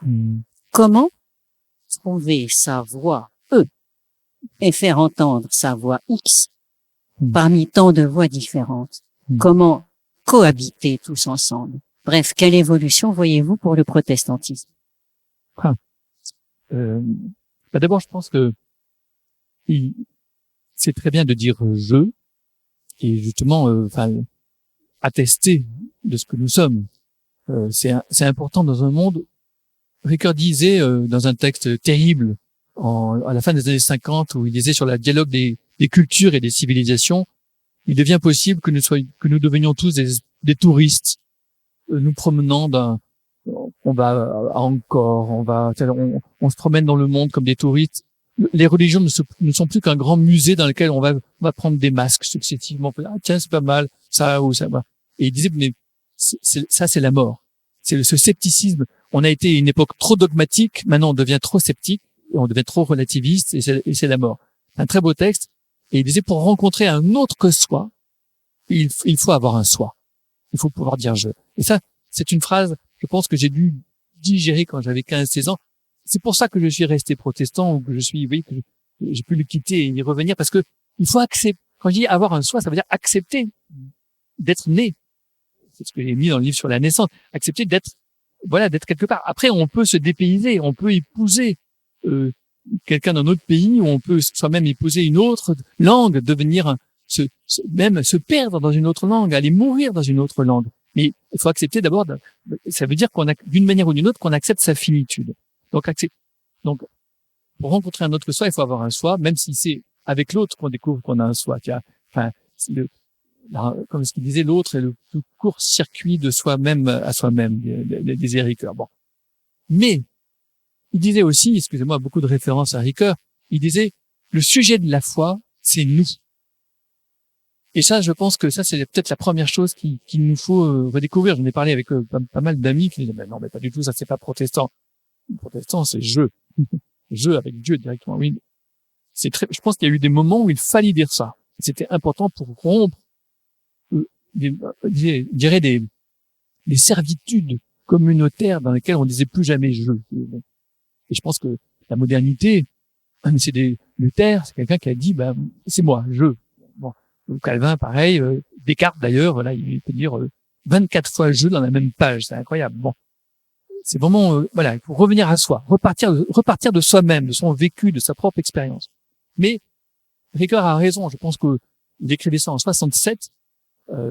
comment trouver sa voix E et faire entendre sa voix X parmi tant de voix différentes? Comment cohabiter tous ensemble? Bref, quelle évolution voyez-vous pour le protestantisme? D'abord, je pense que c'est très bien de dire je et justement, attester de ce que nous sommes. C'est important dans un monde. Ricoeur disait dans un texte terrible à la fin des années 50 où il disait sur le dialogue des cultures et des civilisations, il devient possible que nous devenions tous des touristes, nous promenant on va à Angkor, on se promène dans le monde comme des touristes. Les religions ne sont plus qu'un grand musée dans lequel on va prendre des masques successivement. Tiens, c'est pas mal, ça ou ça. Et il disait, mais ça, c'est la mort. C'est ce scepticisme. On a été une époque trop dogmatique, maintenant on devient trop sceptique, et on devient trop relativiste, et c'est la mort. Un très beau texte. Et il disait, pour rencontrer un autre que soi, il faut avoir un soi. Il faut pouvoir dire je. Et ça, c'est une phrase, je pense que j'ai dû digérer quand j'avais 15-16 ans. C'est pour ça que je suis resté protestant, ou que que j'ai pu le quitter et y revenir, parce que il faut accepter. Quand je dis avoir un soi, ça veut dire accepter d'être né. C'est ce que j'ai mis dans le livre sur la naissance. Accepter d'être quelque part. Après, on peut se dépayser, on peut épouser quelqu'un d'un autre pays où on peut soi-même épouser une autre langue, devenir même se perdre dans une autre langue, aller mourir dans une autre langue. Mais il faut accepter d'abord, ça veut dire qu'on a, d'une manière ou d'une autre, qu'on accepte sa finitude. Donc, pour rencontrer un autre soi, il faut avoir un soi, même si c'est avec l'autre qu'on découvre qu'on a un soi. Enfin, comme ce qu'il disait, l'autre est le plus court circuit de soi-même à soi-même, des Ricoeur. Bon. Mais, il disait aussi, excusez-moi, beaucoup de références à Ricoeur, il disait, le sujet de la foi, c'est nous. Et ça, je pense que ça, c'est peut-être la première chose qu'il nous faut redécouvrir. J'en ai parlé avec pas mal d'amis qui disaient, mais non, mais pas du tout, ça c'est pas protestant. Protestant, c'est je. Je avec Dieu directement. Oui. Je pense qu'il y a eu des moments où il fallait dire ça. C'était important pour rompre, je dirais des servitudes communautaires dans lesquelles on disait plus jamais je. Et je pense que la modernité, c'est Luther, c'est quelqu'un qui a dit, c'est moi, je. Bon. Calvin, pareil, Descartes d'ailleurs, voilà, il peut dire 24 fois je dans la même page, c'est incroyable. Bon, c'est vraiment, voilà, il faut revenir à soi, repartir de soi-même, de son vécu, de sa propre expérience. Mais Ricoeur a raison, je pense qu'il écrivait ça en 67,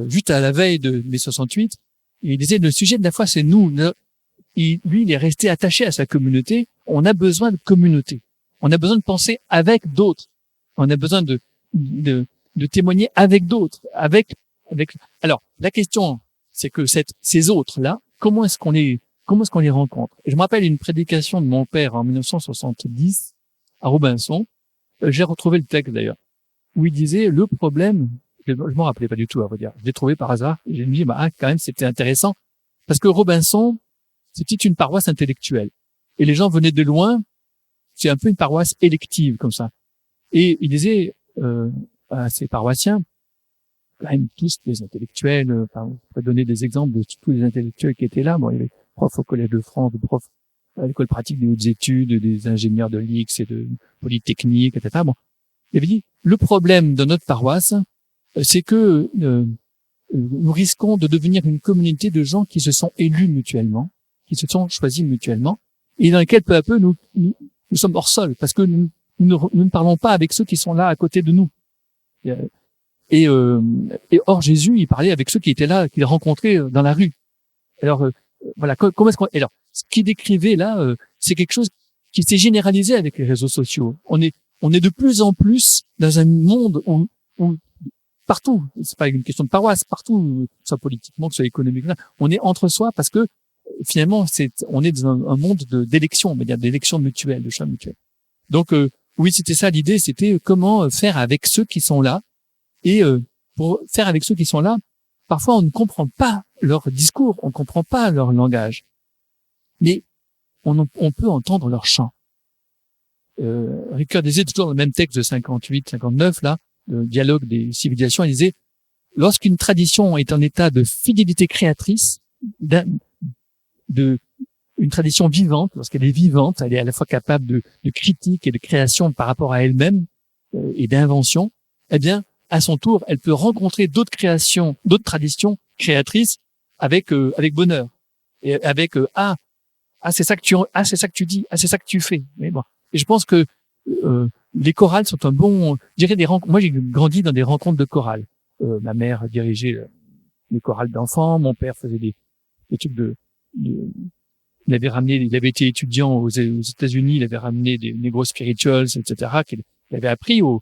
juste à la veille de mai 68, et il disait le sujet de la foi, c'est nous. Lui, il est resté attaché à sa communauté. On a besoin de communauté. On a besoin de penser avec d'autres. On a besoin de témoigner avec d'autres, avec. Alors, la question, c'est que ces autres-là, comment est-ce qu'on les rencontre? Et je me rappelle une prédication de mon père en 1970 à Robinson. J'ai retrouvé le texte d'ailleurs, où il disait le problème. Je m'en rappelais pas du tout, à vrai dire. Je l'ai trouvé par hasard. Et j'ai dit, quand même, c'était intéressant, parce que Robinson, c'était une paroisse intellectuelle, et les gens venaient de loin. C'est un peu une paroisse élective comme ça. Et il disait à ses paroissiens, quand même tous des intellectuels, on pourrait donner des exemples de tous les intellectuels qui étaient là. Bon, il y avait des profs au Collège de France, des profs à l'école pratique des hautes études, des ingénieurs de l'IX et de Polytechnique, etc. Bon, il avait dit, le problème de notre paroisse, c'est que nous risquons de devenir une communauté de gens qui se sont élus mutuellement, qui se sont choisis mutuellement, et dans lesquels peu à peu nous sommes hors sol, parce que nous ne parlons pas avec ceux qui sont là à côté de nous. Et or Jésus, il parlait avec ceux qui étaient là, qu'il rencontrait dans la rue. Alors voilà, comment est-ce qu'on... Alors, ce qu'il décrivait là, c'est quelque chose qui s'est généralisé avec les réseaux sociaux. On est de plus en plus dans un monde où partout, c'est pas une question de paroisse, partout, que ce soit politiquement, que ce soit économiquement, on est entre soi parce que finalement, on est dans un monde d'élection, on va dire d'élection mutuelle, de choix mutuel. Donc oui, c'était ça l'idée, c'était comment faire avec ceux qui sont là. Et pour faire avec ceux qui sont là, parfois on ne comprend pas leur discours, on ne comprend pas leur langage, mais on peut entendre leur chant. Ricoeur disait toujours dans le même texte de 58-59 là, le dialogue des civilisations, il disait lorsqu'une tradition est en état de fidélité créatrice, une tradition vivante, lorsqu'elle est vivante, elle est à la fois capable de critique et de création par rapport à elle-même et d'invention, eh bien, à son tour, elle peut rencontrer d'autres créations, d'autres traditions créatrices avec bonheur et avec c'est ça que tu dis, c'est ça que tu fais. Mais bon, et je pense que les chorales sont un bon, je dirais moi j'ai grandi dans des rencontres de chorales. Ma mère dirigeait les chorales d'enfants, mon père faisait des trucs il avait été étudiant aux États-Unis, il avait ramené des Negro Spirituals, etc., qu'il avait appris aux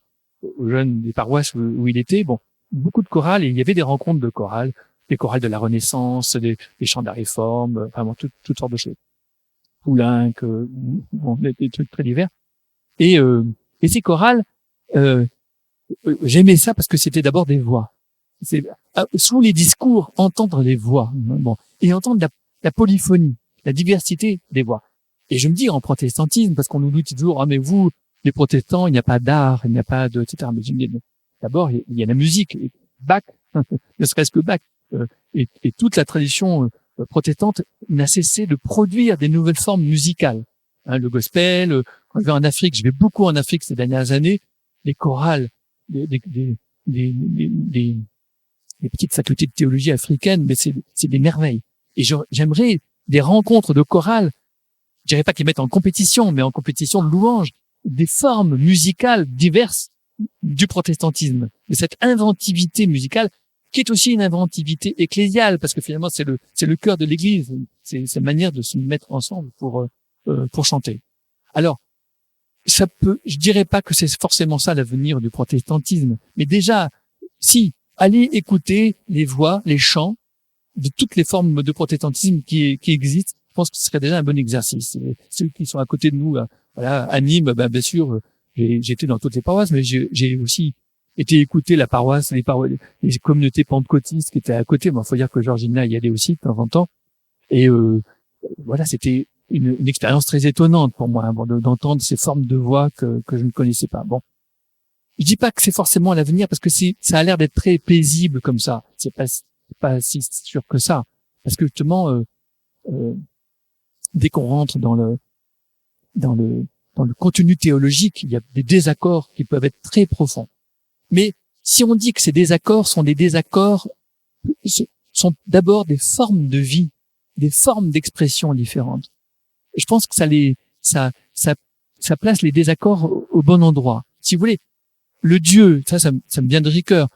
jeunes des paroisses où il était. Bon, beaucoup de chorales, et il y avait des rencontres de chorales, des chorales de la Renaissance, des chants de la Réforme, vraiment toutes sortes de choses. Poulenc, des trucs très divers. Et ces chorales, j'aimais ça parce que c'était d'abord des voix. C'est sous les discours, entendre les voix, bon, et entendre la polyphonie, la diversité des voix. Et je me dis en protestantisme, parce qu'on nous dit toujours, mais vous, les protestants, il n'y a pas d'art, il n'y a pas de, etc. Mais je me dis, d'abord, il y a la musique, Bach, ne serait-ce que Bach, et toute la tradition protestante n'a cessé de produire des nouvelles formes musicales. Le gospel, quand je vais en Afrique, je vais beaucoup en Afrique ces dernières années, les chorales, des petites facultés de théologie africaines, mais c'est des merveilles. Et j'aimerais des rencontres de chorales, je dirais pas qu'ils mettent en compétition, mais en compétition de louanges, des formes musicales diverses du protestantisme, de cette inventivité musicale qui est aussi une inventivité ecclésiale, parce que finalement c'est le cœur de l'Église, c'est sa manière de se mettre ensemble pour chanter. Alors je dirais pas que c'est forcément ça l'avenir du protestantisme, mais déjà si allez écouter les voix, les chants de toutes les formes de protestantisme qui existent, je pense que ce serait déjà un bon exercice. Et ceux qui sont à côté de nous, voilà, à Nîmes, bien sûr, j'ai été dans toutes les paroisses, mais j'ai aussi été écouter la paroisse, les communautés pentecôtistes qui étaient à côté. Bon, faut dire que Georgina y allait aussi de temps en temps. Et voilà, c'était une expérience très étonnante pour moi, d'entendre ces formes de voix que je ne connaissais pas. Bon, je dis pas que c'est forcément l'avenir parce que ça a l'air d'être très paisible comme ça. C'est pas si sûr que ça, parce que justement, dès qu'on rentre dans le contenu théologique, il y a des désaccords qui peuvent être très profonds. Mais si on dit que ces désaccords sont d'abord des formes de vie, des formes d'expression différentes, je pense que ça place les désaccords au bon endroit. Si vous voulez, le Dieu, ça me vient de Ricoeur,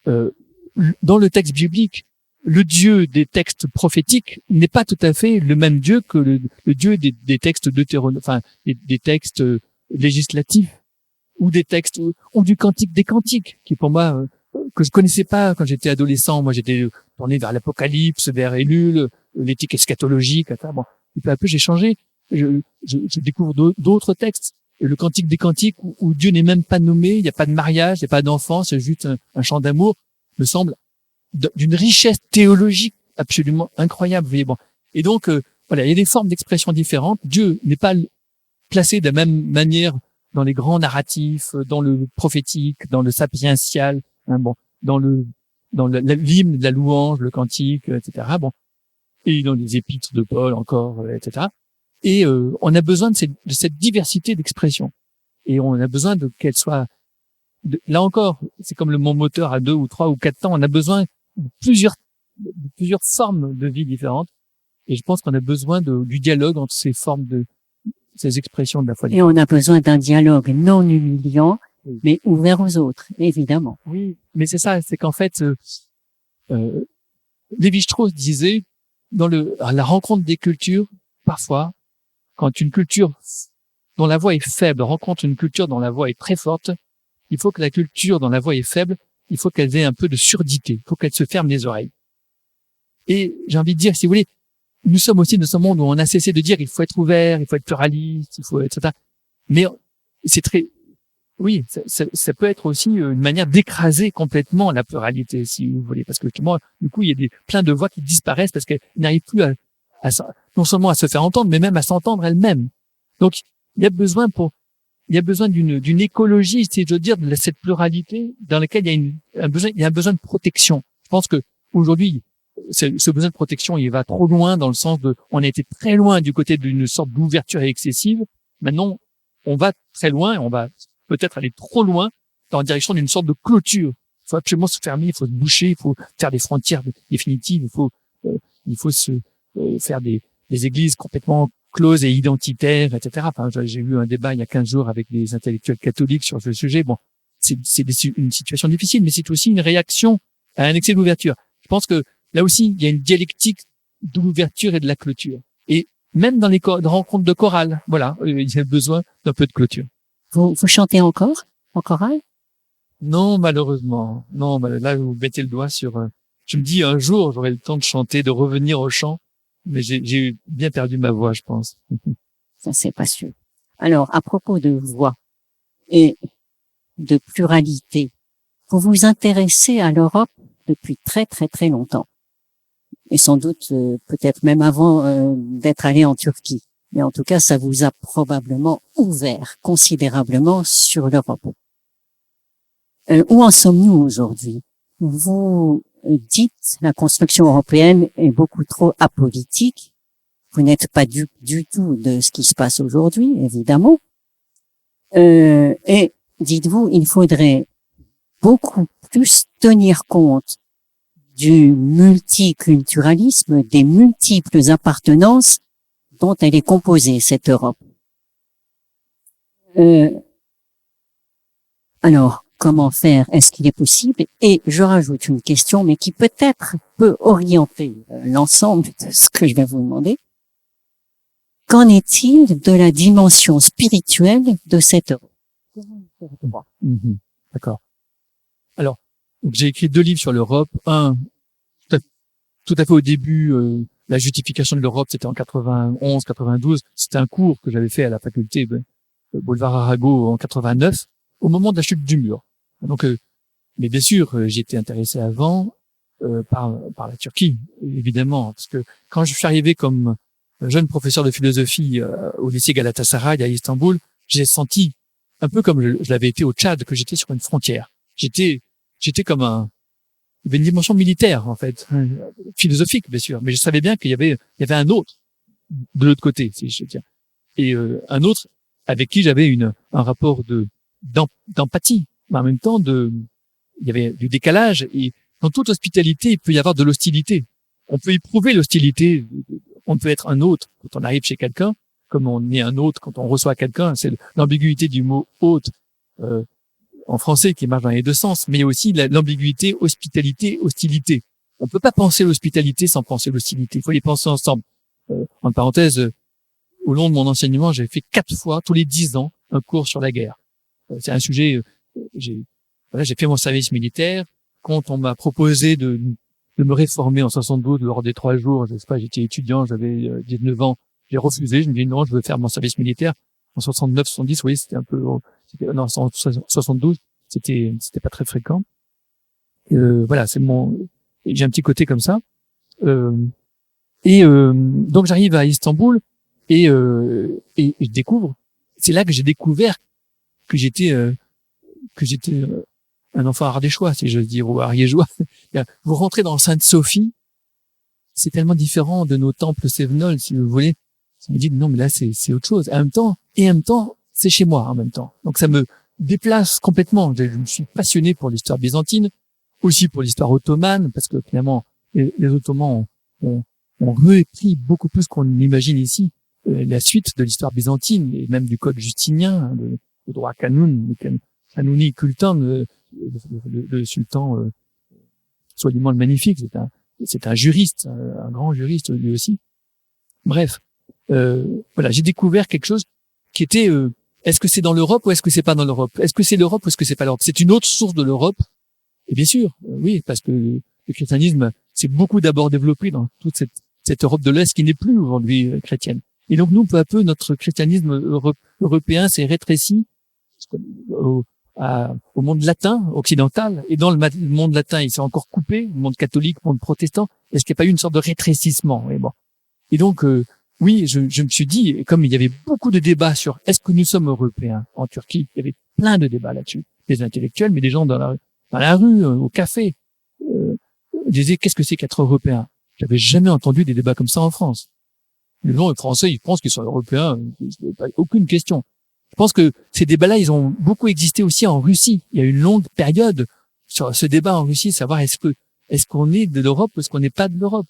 dans le texte biblique, le Dieu des textes prophétiques n'est pas tout à fait le même Dieu que le Dieu des textes des textes législatifs, ou des textes, ou du Cantique des Cantiques, qui pour moi, que je connaissais pas quand j'étais adolescent. Moi, j'étais tourné vers l'Apocalypse, vers Élul, l'éthique eschatologique, etc. Bon, et peu à peu, j'ai changé. Je découvre d'autres textes. Et le Cantique des Cantiques, où Dieu n'est même pas nommé, il n'y a pas de mariage, il n'y a pas d'enfant, c'est juste un chant d'amour, me semble d'une richesse théologique absolument incroyable. Vous voyez, bon. Et donc, voilà, il y a des formes d'expression différentes. Dieu n'est pas placé de la même manière dans les grands narratifs, dans le prophétique, dans le sapiential, hein, bon, dans l'hymne, la louange, le cantique, etc. Bon, et dans les épîtres de Paul encore, etc. Et on a besoin de cette diversité d'expression. Et on a besoin qu'elle soit. Là encore, c'est comme le mot moteur à 2 ou 3 ou 4 temps. On a besoin de plusieurs formes de vie différentes. Et je pense qu'on a besoin du dialogue entre ces formes ces expressions de la foi. Et on a besoin d'un dialogue non humiliant, mais ouvert aux autres, évidemment. Oui, mais c'est ça, c'est qu'en fait, Lévi-Strauss disait, à la rencontre des cultures, parfois, quand une culture dont la voix est faible rencontre une culture dont la voix est très forte, il faut que la culture dont la voix est faible, il faut qu'elle ait un peu de surdité, il faut qu'elle se ferme les oreilles. Et j'ai envie de dire, si vous voulez, nous sommes aussi dans ce monde où on a cessé de dire il faut être ouvert, il faut être pluraliste, il faut être etc. Mais c'est oui, ça peut être aussi une manière d'écraser complètement la pluralité, si vous voulez, parce que justement, du coup, il y a plein de voix qui disparaissent parce qu'elles n'arrivent plus non seulement à se faire entendre, mais même à s'entendre elles-mêmes. Donc, il y a besoin d'une écologie, si je veux dire, de cette pluralité dans laquelle il y a un besoin de protection. Je pense que aujourd'hui, ce besoin de protection, il va trop loin dans le sens on a été très loin du côté d'une sorte d'ouverture excessive. Maintenant, on va très loin et on va peut-être aller trop loin dans la direction d'une sorte de clôture. Il faut absolument se fermer, il faut se boucher, il faut faire des frontières définitives, il faut se faire des églises complètement closes et identitaires, etc. Enfin, j'ai eu un débat il y a 15 jours avec des intellectuels catholiques sur ce sujet. Bon, c'est une situation difficile, mais c'est aussi une réaction à un excès d'ouverture. Je pense que là aussi, il y a une dialectique de l'ouverture et de la clôture. Et même dans les rencontres de chorale, voilà, il y a besoin d'un peu de clôture. Vous chantez encore en chorale? Non, malheureusement. Non, là, vous mettez le doigt sur... je me dis, un jour, j'aurai le temps de chanter, de revenir au chant, mais j'ai bien perdu ma voix, je pense. Ça, c'est pas sûr. Alors, à propos de voix et de pluralité, vous vous intéressez à l'Europe depuis très, très, très longtemps. Et sans doute, peut-être même avant d'être allé en Turquie. Mais en tout cas, ça vous a probablement ouvert considérablement sur l'Europe. Où en sommes-nous aujourd'hui? Vous dites la construction européenne est beaucoup trop apolitique. Vous n'êtes pas du tout de ce qui se passe aujourd'hui, évidemment. Et dites-vous, il faudrait beaucoup plus tenir compte du multiculturalisme, des multiples appartenances dont elle est composée, cette Europe. Alors, comment faire? Est-ce qu'il est possible? Et je rajoute une question, mais qui peut-être peut orienter l'ensemble de ce que je vais vous demander. Qu'en est-il de la dimension spirituelle de cette Europe? D'accord. Alors, donc, j'ai écrit 2 livres sur l'Europe. Un, tout à fait au début, la justification de l'Europe, c'était en 91, 92. C'était un cours que j'avais fait à la faculté Boulevard Arago en 89, au moment de la chute du mur. Donc, mais bien sûr, j'y étais intéressé avant par la Turquie, évidemment, parce que quand je suis arrivé comme jeune professeur de philosophie au lycée Galatasaray à Istanbul, j'ai senti un peu comme je l'avais été au Tchad, que j'étais sur une frontière. J'étais comme il y avait une dimension militaire, en fait, philosophique, bien sûr, mais je savais bien qu'il y avait un autre de l'autre côté, si je veux dire, et un autre avec qui j'avais un rapport d'empathie, mais en même temps il y avait du décalage, et dans toute hospitalité, il peut y avoir de l'hostilité. On peut éprouver l'hostilité, on peut être un autre quand on arrive chez quelqu'un, comme on est un autre quand on reçoit quelqu'un, c'est l'ambiguïté du mot hôte, en français qui marche dans les deux sens, mais il y a aussi l'ambiguïté hospitalité, hostilité. On peut pas penser l'hospitalité sans penser l'hostilité. Il faut les penser ensemble. En parenthèse, au long de mon enseignement, j'ai fait 4 fois, tous les 10 ans, un cours sur la guerre. C'est un sujet, j'ai fait mon service militaire. Quand on m'a proposé de me réformer en 72 lors des 3 jours, je sais pas, j'étais étudiant, j'avais 19 ans, j'ai refusé, je me dis non, je veux faire mon service militaire. En 69, 70, vous voyez, c'était un peu, non, en 72, c'était pas très fréquent. Voilà, j'ai un petit côté comme ça. Donc j'arrive à Istanbul et je découvre, c'est là que j'ai découvert que j'étais un enfant ardéchois, si j'ose dire, ou ariégeois. Vous rentrez dans le Sainte-Sophie, c'est tellement différent de nos temples sévenols, si vous voulez. Je me dis, non, mais là, c'est autre chose. En même temps, c'est chez moi, en même temps. Donc, ça me déplace complètement. Je me suis passionné pour l'histoire byzantine, aussi pour l'histoire ottomane, parce que finalement, les Ottomans ont repris beaucoup plus qu'on l'imagine ici, la suite de l'histoire byzantine, et même du code justinien, le droit canoun, le Kanuni Kultan, le sultan, soi-disant le magnifique, c'est un juriste, un grand juriste lui aussi. Bref, voilà, j'ai découvert quelque chose qui était, est-ce que c'est dans l'Europe ou est-ce que c'est pas dans l'Europe? Est-ce que c'est l'Europe ou est-ce que c'est pas l'Europe? C'est une autre source de l'Europe. Et bien sûr, oui, parce que le christianisme s'est beaucoup d'abord développé dans toute cette Europe de l'Est qui n'est plus aujourd'hui chrétienne. Et donc nous, peu à peu, notre christianisme européen s'est rétréci au monde latin, occidental, et dans le monde latin, il s'est encore coupé, le monde catholique, le monde protestant. Est-ce qu'il n'y a pas eu une sorte de rétrécissement? Et bon. Et donc, oui, je me suis dit, comme il y avait beaucoup de débats sur est-ce que nous sommes européens en Turquie, il y avait plein de débats là-dessus, des intellectuels, mais des gens dans la rue, au café, disaient qu'est-ce que c'est qu'être européen? J'avais jamais entendu des débats comme ça en France. Les gens français, ils pensent qu'ils sont européens, aucune question. Je pense que ces débats-là, ils ont beaucoup existé aussi en Russie. Il y a eu une longue période sur ce débat en Russie, savoir est-ce qu'on est de l'Europe ou est-ce qu'on n'est pas de l'Europe.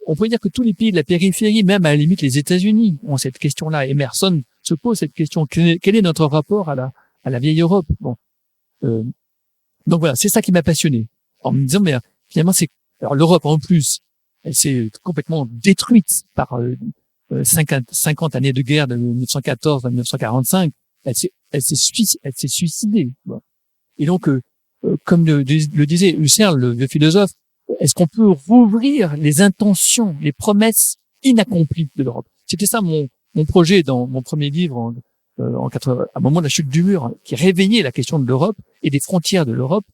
On pourrait dire que tous les pays de la périphérie, même à la limite les États-Unis, ont cette question-là. Emerson se pose cette question. Quel est notre rapport à la vieille Europe? Bon. Donc voilà, c'est ça qui m'a passionné. En me disant, mais finalement, alors l'Europe en plus, elle s'est complètement détruite par 50 années de guerre de 1914 à 1945. Elle s'est suicidée. Bon. Et donc, comme le disait Husserl, le philosophe, est-ce qu'on peut rouvrir les intentions, les promesses inaccomplies de l'Europe? C'était ça mon projet dans mon premier livre à un moment de la chute du mur, qui réveillait la question de l'Europe et des frontières de l'Europe.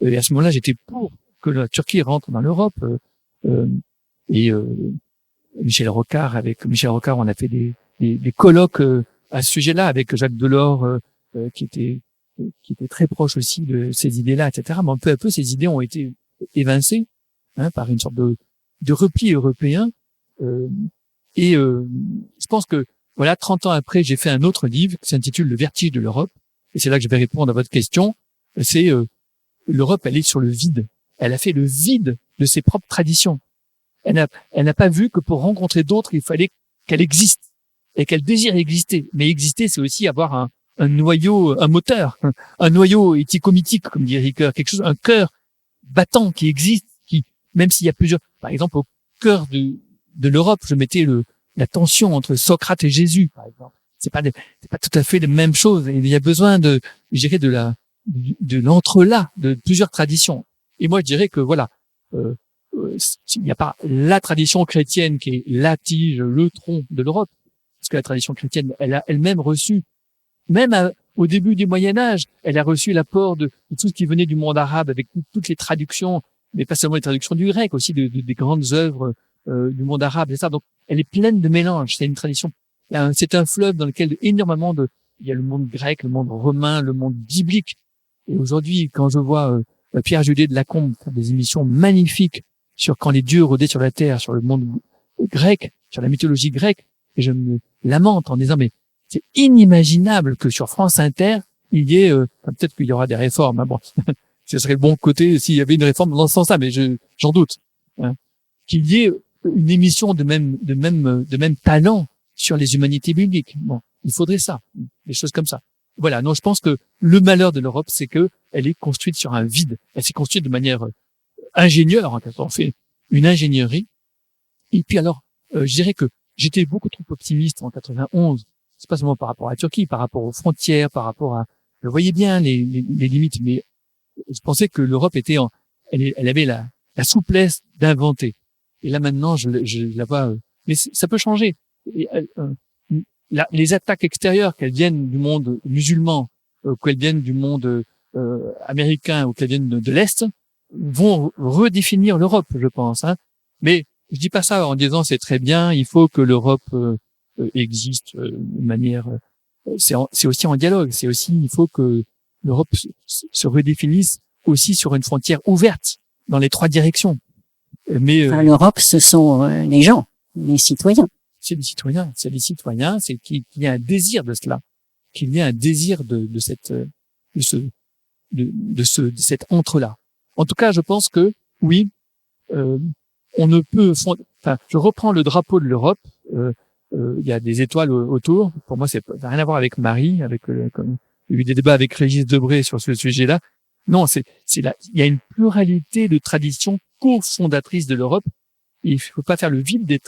Et à ce moment-là, j'étais pour que la Turquie rentre dans l'Europe. Michel Rocard, on a fait des colloques à ce sujet-là avec Jacques Delors, qui était très proche aussi de ces idées-là, etc. Mais peu à peu, ces idées ont été évincées par une sorte de repli européen. Je pense que voilà, 30 ans après, j'ai fait un autre livre qui s'intitule Le vertige de l'Europe. Et c'est là que je vais répondre à votre question. C'est l'Europe, elle est sur le vide. Elle a fait le vide de ses propres traditions. Elle n'a pas vu que pour rencontrer d'autres, il fallait qu'elle existe. et qu'elle désire exister. Mais exister, c'est aussi avoir un noyau, un moteur, un noyau éthico-mythique, comme dit Ricoeur, quelque chose, un cœur battant qui existe, qui, même s'il y a plusieurs, par exemple, au cœur de l'Europe, je mettais la tension entre Socrate et Jésus, par exemple. C'est pas tout à fait les mêmes choses. Il y a besoin je dirais, de l'entrelac de plusieurs traditions. Et moi, je dirais que voilà, il n'y a pas la tradition chrétienne qui est la tige, le tronc de l'Europe, parce que la tradition chrétienne, elle a elle-même reçu, même au début du Moyen Âge, elle a reçu l'apport de tout ce qui venait du monde arabe, avec toutes les traductions, mais pas seulement les traductions du grec, aussi des grandes œuvres du monde arabe, et ça. Donc, elle est pleine de mélanges. C'est une tradition, c'est un fleuve dans lequel énormément il y a le monde grec, le monde romain, le monde biblique. Et aujourd'hui, quand je vois Pierre Juliet de Lacombe faire des émissions magnifiques sur quand les dieux rôdaient sur la terre, sur le monde grec, sur la mythologie grecque, et je me lamente en disant, mais c'est inimaginable que sur France Inter, il y ait, peut-être qu'il y aura des réformes, hein, bon, ce serait le bon côté s'il y avait une réforme dans ce sens-là, mais j'en doute, hein, qu'il y ait une émission de même talent sur les humanités bibliques. Bon, il faudrait ça, des choses comme ça. Voilà, non, je pense que le malheur de l'Europe, c'est que elle est construite sur un vide. Elle s'est construite de manière ingénieure, quand on fait une ingénierie. Et puis alors, je dirais que j'étais beaucoup trop optimiste en 91. C'est pas seulement par rapport à la Turquie, par rapport aux frontières, par rapport à, je voyais bien les limites, mais je pensais que l'Europe était elle avait la souplesse d'inventer. Et là maintenant, je la vois, mais ça peut changer. Et, les attaques extérieures, qu'elles viennent du monde musulman, qu'elles viennent du monde américain ou qu'elles viennent de l'Est, vont redéfinir l'Europe, je pense. Hein. Mais je dis pas ça en disant c'est très bien, il faut que l'Europe existe de manière. C'est aussi en dialogue. C'est aussi, il faut que l'Europe se redéfinisse aussi sur une frontière ouverte dans les trois directions. Mais l'Europe, ce sont les gens, les citoyens. C'est les citoyens, c'est qu'il y a un désir de cela, qu'il y a un désir de cette entre-là. En tout cas, je pense que oui, on ne peut. Enfin, je reprends le drapeau de l'Europe. Il y a des étoiles autour. Pour moi, ça n'a rien à voir avec Marie, comme il y a eu des débats avec Régis Debray sur ce sujet-là. Non, il y a une pluralité de traditions cofondatrices de l'Europe. Il faut pas faire le vide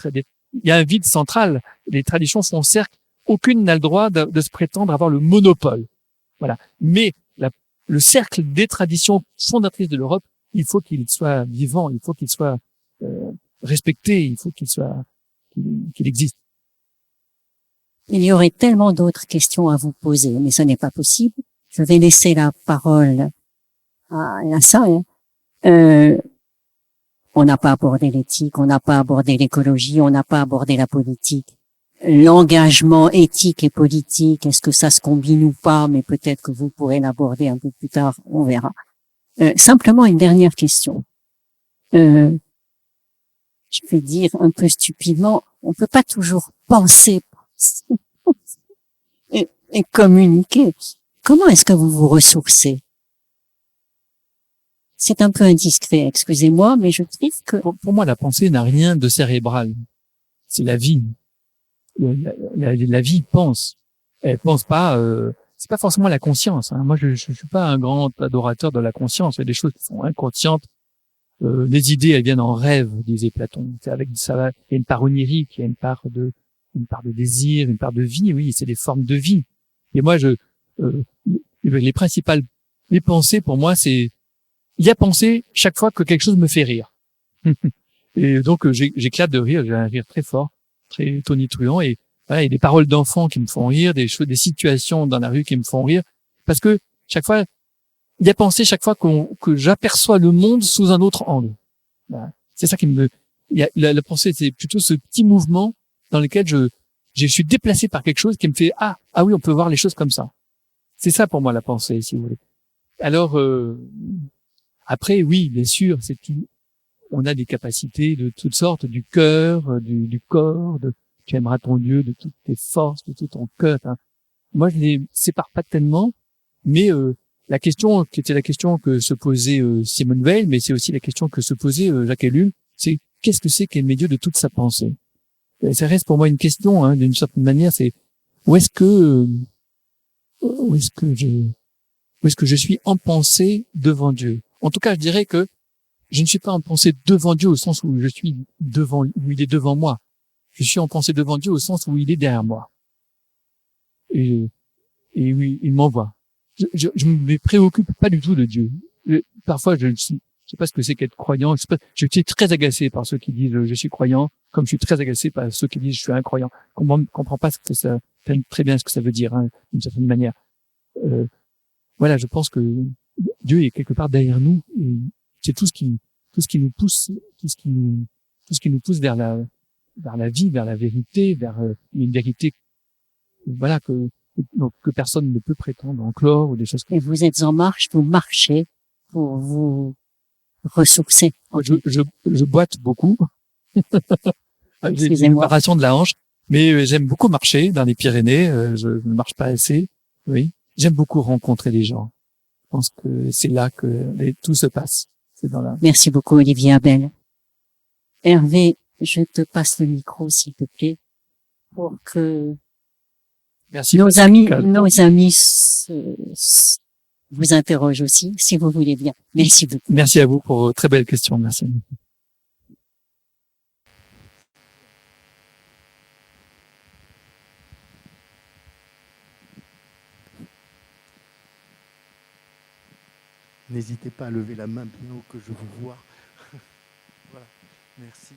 il y a un vide central. Les traditions font cercle. Aucune n'a le droit de se prétendre avoir le monopole. Voilà. Mais le cercle des traditions fondatrices de l'Europe, il faut qu'il soit vivant, il faut qu'il soit respecté, il faut qu'il existe. Il y aurait tellement d'autres questions à vous poser, mais ce n'est pas possible. Je vais laisser la parole à la salle. On n'a pas abordé l'éthique, on n'a pas abordé l'écologie, on n'a pas abordé la politique. L'engagement éthique et politique, est-ce que ça se combine ou pas? Mais peut-être que vous pourrez l'aborder un peu plus tard, on verra. Simplement une dernière question. Je vais dire un peu stupidement, on peut pas toujours penser et communiquer. Comment est-ce que vous vous ressourcez? C'est un peu indiscret, excusez-moi, mais je trouve que... Pour moi, la pensée n'a rien de cérébral. C'est la vie. La vie pense. Elle pense pas... c'est pas forcément la conscience. Hein. Moi, je suis pas un grand adorateur de la conscience. Il y a des choses qui sont inconscientes. Les idées, elles viennent en rêve, disait Platon. C'est avec ça, il y a une part onirique, il y a une part de désir, une part de vie. Oui, c'est des formes de vie. Et moi, les pensées, pour moi, c'est... Il y a pensé chaque fois que quelque chose me fait rire. Et donc, j'éclate de rire. J'ai un rire très fort, très tonitruant. Et voilà, il y a des paroles d'enfants qui me font rire, des situations dans la rue qui me font rire. Parce que chaque fois, il y a pensé chaque fois que j'aperçois le monde sous un autre angle. Voilà. C'est ça qui la pensée, c'est plutôt ce petit mouvement dans lequel je suis déplacé par quelque chose qui me fait ah oui, on peut voir les choses comme ça. C'est ça pour moi la pensée, si vous voulez. Alors après, oui, bien sûr, on a des capacités de toutes sortes, du cœur, du corps, tu aimeras ton Dieu de toutes tes forces, de tout ton cœur. Hein. Moi, je les sépare pas tellement, mais la question qui était la question que se posait Simone Weil, mais c'est aussi la question que se posait Jacques Ellul, c'est qu'est-ce que c'est qu'aimer Dieu de toute sa pensée? ça reste pour moi une question, hein, d'une certaine manière, c'est où est-ce que je suis en pensée devant Dieu. En tout cas, je dirais que je ne suis pas en pensée devant Dieu au sens où je suis devant, où il est devant moi. Je suis en pensée devant Dieu au sens où il est derrière moi. Et oui, il m'envoie. Je me préoccupe pas du tout de Dieu. Parfois, je sais pas ce que c'est qu'être croyant. Je suis très agacé par ceux qui disent je suis croyant, comme je suis très agacé par ceux qui disent je suis incroyant. Je comprends pas ce que ça, très bien ce que ça veut dire, hein, d'une certaine manière. Voilà, je pense que Dieu est quelque part derrière nous et c'est tout ce qui nous pousse, tout ce qui nous pousse vers la vie, vers la vérité, vers une vérité, voilà, que personne ne peut prétendre enclore ou des choses comme Et vous êtes en marche, vous marchez pour vous ressourcer. ça. Je boite beaucoup. J'ai une Excusez-moi. séparation de la hanche, mais j'aime beaucoup marcher dans les Pyrénées. Je ne marche pas assez. Oui, j'aime beaucoup rencontrer des gens. Je pense que c'est là que tout se passe. C'est dans la. Merci beaucoup, Olivier Abel. Hervé, je te passe le micro, s'il te plaît, pour que Merci. nos amis vous interrogent aussi, si vous voulez bien. Merci beaucoup. Merci à vous pour vos très belles questions. Merci. N'hésitez pas à lever la main bien haut que je vous vois. Voilà, merci.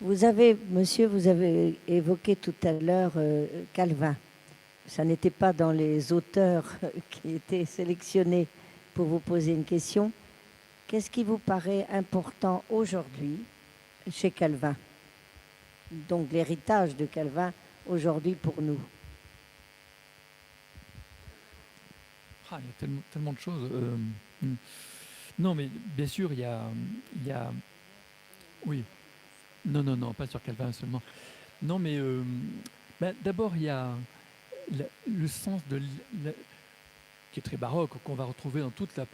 Monsieur, vous avez évoqué tout à l'heure Calvin. Ça n'était pas dans les auteurs qui étaient sélectionnés pour vous poser une question. Qu'est-ce qui vous paraît important aujourd'hui chez Calvin? Donc l'héritage de Calvin aujourd'hui pour nous. Ah, il y a tellement de choses. Non, mais bien sûr, il y a, oui. Non, pas sur Calvin seulement. Non, mais d'abord, il y a le sens qui est très baroque, qu'on va retrouver dans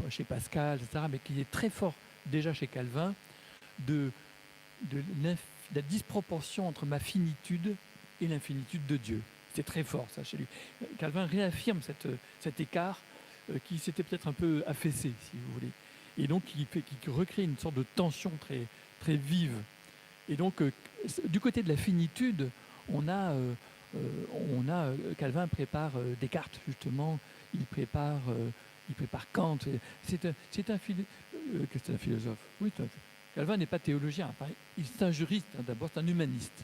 chez Pascal, etc., mais qui est très fort déjà chez Calvin, de la disproportion entre ma finitude et l'infinitude de Dieu. C'est très fort, ça, chez lui. Calvin réaffirme cet écart qui s'était peut-être un peu affaissé, si vous voulez, et donc qui recrée une sorte de tension très, très vive. Et donc, du côté de la finitude, on a Calvin prépare Descartes, justement, il prépare Kant. C'est un philosophe. Oui, Calvin n'est pas théologien. Enfin, c'est un juriste, hein, d'abord, c'est un humaniste.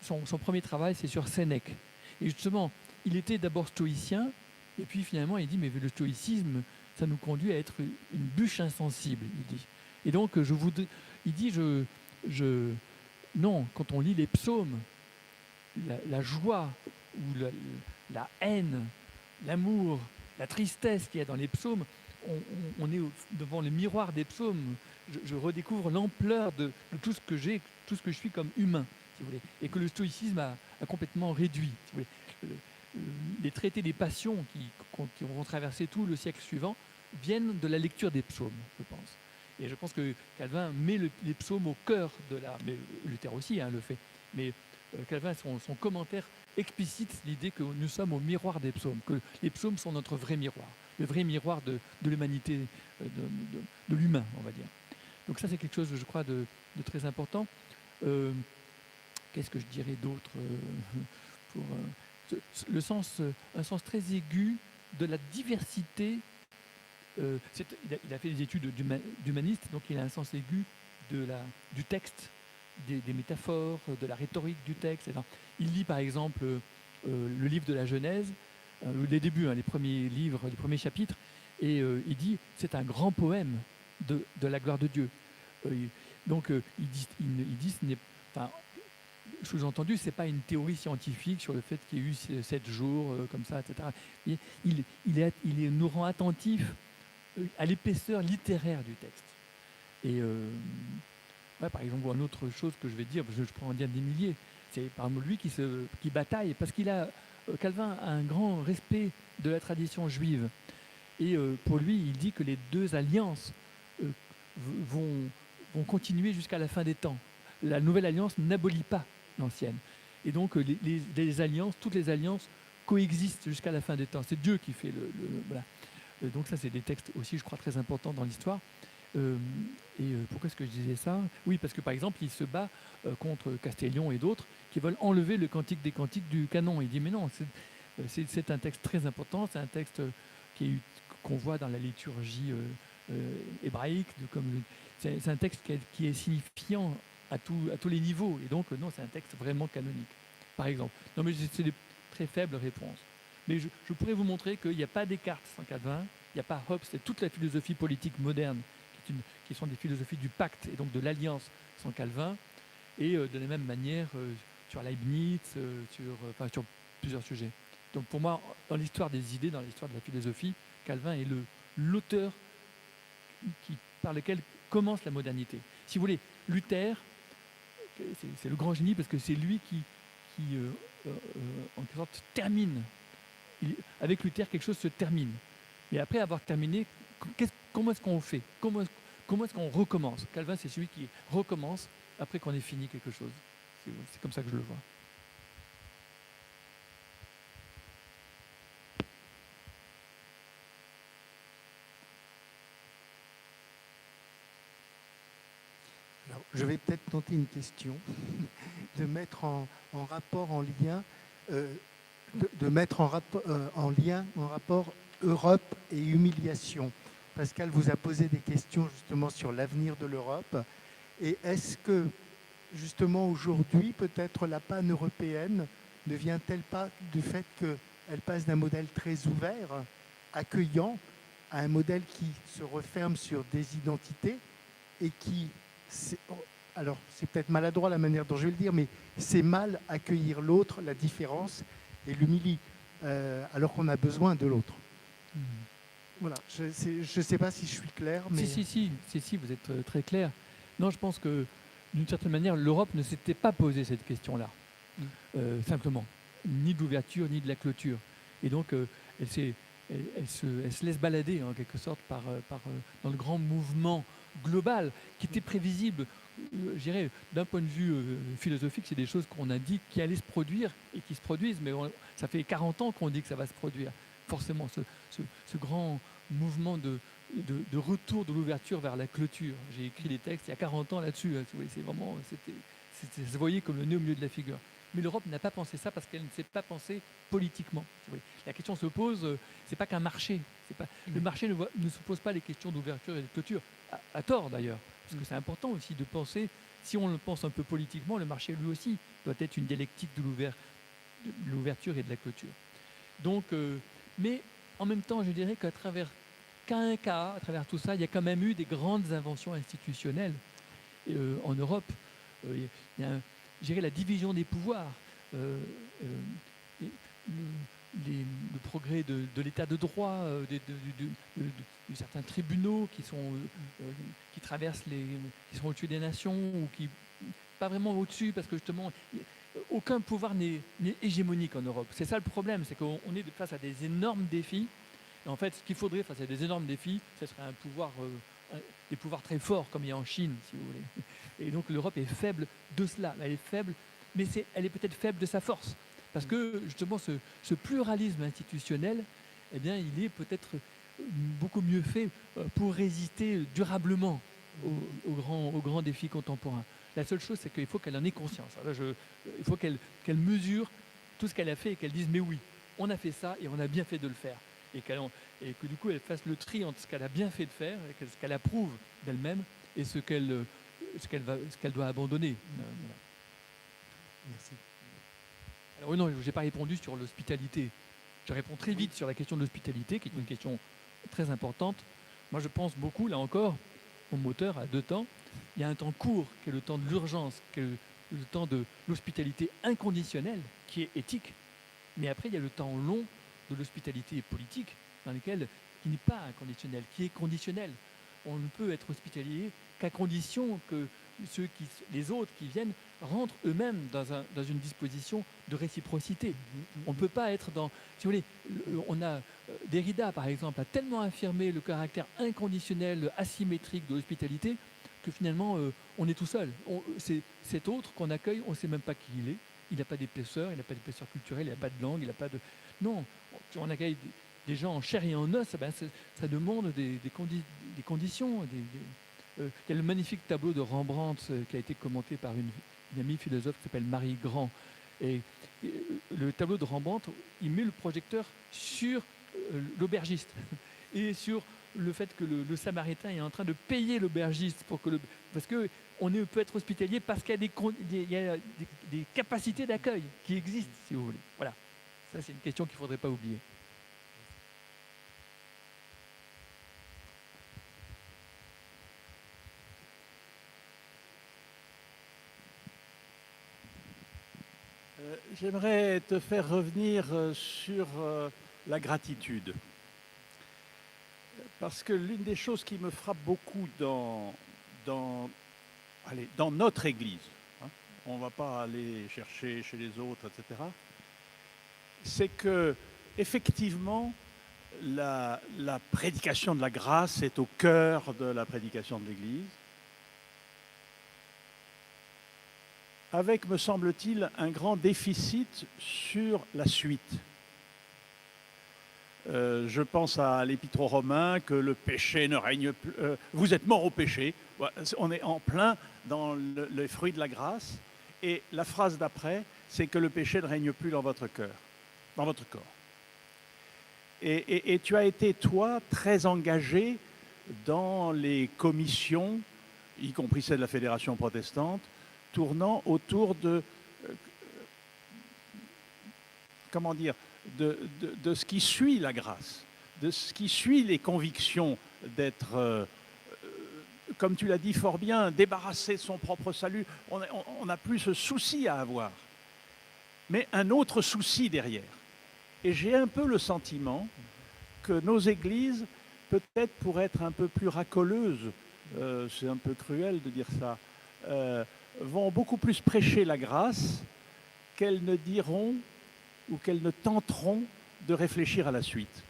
Son premier travail, c'est sur Sénèque. Et justement, il était d'abord stoïcien, et puis finalement, il dit, mais le stoïcisme, ça nous conduit à être une bûche insensible, il dit. Et donc, il dit, non, quand on lit les psaumes, la joie ou la haine, l'amour, la tristesse qu'il y a dans les psaumes, on est devant le miroir des psaumes. Je redécouvre l'ampleur de tout ce que j'ai, tout ce que je suis comme humain, si vous voulez, et que le stoïcisme a complètement réduit. Si vous voulez. Les traités des passions qui vont traverser tout le siècle suivant viennent de la lecture des psaumes, je pense. Et je pense que Calvin met les psaumes au cœur de l'art, mais Luther aussi le fait. Mais Calvin, son commentaire explicite l'idée que nous sommes au miroir des psaumes, que les psaumes sont notre vrai miroir, le vrai miroir de l'humanité, de l'humain, on va dire. Donc ça, c'est quelque chose, je crois, de très important. Qu'est-ce que je dirais d'autre pour un sens très aigu de la diversité. Il a fait des études d'humaniste, donc il a un sens aigu du texte, des métaphores, de la rhétorique du texte. Il lit par exemple le livre de la Genèse, les débuts, les premiers livres, les premiers chapitres, et il dit c'est un grand poème de la gloire de Dieu. Donc il dit ce n'est pas, sous-entendu, c'est pas une théorie scientifique sur le fait qu'il y ait eu 7 jours comme ça, etc. Il nous rend attentifs à l'épaisseur littéraire du texte. Et par exemple, une autre chose que je vais dire, parce que je prends Indien des milliers, c'est par exemple lui qui bataille, parce Calvin a un grand respect de la tradition juive. Et pour lui, il dit que les deux alliances vont continuer jusqu'à la fin des temps. la nouvelle alliance n'abolit pas l'ancienne. Et donc les alliances, toutes les alliances coexistent jusqu'à la fin des temps. C'est Dieu qui fait voilà. Donc ça, c'est des textes aussi, je crois, très importants dans l'histoire. Pourquoi est-ce que je disais ça? Oui, parce que par exemple, il se bat contre Castellion et d'autres qui veulent enlever le Cantique des Cantiques du canon. Il dit mais non, c'est un texte très important, c'est un texte qu'on voit dans la liturgie hébraïque. C'est un texte qui est signifiant à tous les niveaux. Et donc non, c'est un texte vraiment canonique, par exemple. Non, mais c'est des très faibles réponses. Mais je pourrais vous montrer qu'il n'y a pas Descartes sans Calvin, il n'y a pas Hobbes, c'est toute la philosophie politique moderne qui sont des philosophies du pacte et donc de l'alliance sans Calvin, et de la même manière sur Leibniz, sur plusieurs sujets. Donc pour moi, dans l'histoire des idées, dans l'histoire de la philosophie, Calvin est l'auteur par lequel commence la modernité. Si vous voulez, Luther, c'est le grand génie parce que c'est lui qui en quelque sorte termine. Avec Luther, quelque chose se termine. Et après avoir terminé, comment est-ce qu'on fait? Comment est-ce qu'on recommence? Calvin, c'est celui qui recommence après qu'on ait fini quelque chose. C'est comme ça que je le vois. Alors, je vais peut-être tenter une question, de mettre en rapport, en lien, de mettre en lien, en rapport Europe et humiliation. Pascal vous a posé des questions justement sur l'avenir de l'Europe. Et est-ce que, justement, aujourd'hui, peut-être la panne européenne ne vient-elle pas du fait qu'elle passe d'un modèle très ouvert, accueillant, à un modèle qui se referme sur des identités et qui... Alors, c'est peut-être maladroit la manière dont je vais le dire, mais c'est mal accueillir l'autre, la différence, et l'humilie, alors qu'on a besoin de l'autre. Voilà, je ne sais pas si je suis clair, mais... Si, vous êtes très clair. Non, je pense que, d'une certaine manière, l'Europe ne s'était pas posé cette question-là, simplement, ni de l'ouverture, ni de la clôture. Et donc, elle se laisse balader, en quelque sorte, dans le grand mouvement global, qui était prévisible. Je dirais, d'un point de vue philosophique, c'est des choses qu'on a dit qui allaient se produire et qui se produisent, mais ça fait 40 ans qu'on dit que ça va se produire. Forcément, ce grand mouvement de retour de l'ouverture vers la clôture. J'ai écrit des textes il y a 40 ans là-dessus. C'est vraiment, ça se voyait comme le nez au milieu de la figure. Mais l'Europe n'a pas pensé ça parce qu'elle ne s'est pas pensée politiquement. La question se pose, c'est pas qu'un marché. Le marché ne se pose pas les questions d'ouverture et de clôture, à tort d'ailleurs. Parce que c'est important aussi de penser, si on le pense un peu politiquement, le marché lui aussi doit être une dialectique de l'ouverture et de la clôture. Donc, mais en même temps, je dirais qu'à travers tout ça, il y a quand même eu des grandes inventions institutionnelles en Europe. Il y a, je dirais, la division des pouvoirs, le progrès de l'état de droit, de certains tribunaux qui traversent qui sont au-dessus des nations ou qui pas vraiment au-dessus parce que justement aucun pouvoir n'est hégémonique en Europe. C'est ça le problème, c'est qu'on est face à des énormes défis. Et en fait, ce qu'il faudrait face à des énormes défis, ce serait des pouvoirs très forts comme il y a en Chine, si vous voulez. Et donc l'Europe est faible de cela. Elle est faible, mais elle est peut-être faible de sa force. Parce que justement, ce pluralisme institutionnel, eh bien, il est peut-être beaucoup mieux fait pour résister durablement aux grands défis contemporains. La seule chose, c'est qu'il faut qu'elle en ait conscience. Il faut qu'elle mesure tout ce qu'elle a fait et qu'elle dise « mais oui, on a fait ça et on a bien fait de le faire ». Et que du coup, elle fasse le tri entre ce qu'elle a bien fait de faire, et ce qu'elle approuve d'elle-même et ce qu'elle doit abandonner. Voilà. Merci. Alors oui, non, je n'ai pas répondu sur l'hospitalité. Je réponds très vite sur la question de l'hospitalité, qui est une question très importante. Moi, je pense beaucoup, là encore, mon moteur a 2 temps. Il y a un temps court, qui est le temps de l'urgence, qui est le temps de l'hospitalité inconditionnelle, qui est éthique. Mais après, il y a le temps long de l'hospitalité politique, qui n'est pas inconditionnel, qui est conditionnel. On ne peut être hospitalier qu'à condition que les autres qui viennent rentrent eux-mêmes dans une disposition de réciprocité. On ne peut pas être dans... Si vous voulez, Derrida, par exemple, a tellement affirmé le caractère inconditionnel, asymétrique de l'hospitalité que finalement, on est tout seul. C'est cet autre qu'on accueille, on ne sait même pas qui il est. Il n'a pas d'épaisseur, il n'a pas d'épaisseur culturelle, il n'a pas de langue, il n'a pas de... Non, on accueille des gens en chair et en os, ça demande des conditions. Il y a le magnifique tableau de Rembrandt qui a été commenté par une amie philosophe qui s'appelle Marie Grand. Et le tableau de Rembrandt, il met le projecteur sur l'aubergiste et sur le fait que le Samaritain est en train de payer l'aubergiste parce que peut être hospitalier parce qu'il y a des capacités d'accueil qui existent, si vous voulez. Voilà. Ça, c'est une question qu'il ne faudrait pas oublier. J'aimerais te faire revenir sur la gratitude. Parce que l'une des choses qui me frappe beaucoup dans notre Église, hein, on ne va pas aller chercher chez les autres, etc., c'est que effectivement, la prédication de la grâce est au cœur de la prédication de l'Église, avec, me semble-t-il, un grand déficit sur la suite. Je pense à l'Épître aux Romains, que le péché ne règne plus. Vous êtes morts au péché. On est en plein dans les fruits de la grâce. Et la phrase d'après, c'est que le péché ne règne plus dans votre cœur, dans votre corps. Et tu as été, toi, très engagé dans les commissions, y compris celle de la Fédération protestante, tournant autour de, de ce qui suit la grâce, de ce qui suit les convictions d'être, comme tu l'as dit fort bien, débarrassé de son propre salut. On n'a plus ce souci à avoir, mais un autre souci derrière. Et j'ai un peu le sentiment que nos églises, peut-être pour être un peu plus racoleuses, c'est un peu cruel de dire ça, vont beaucoup plus prêcher la grâce qu'elles ne diront ou qu'elles ne tenteront de réfléchir à la suite.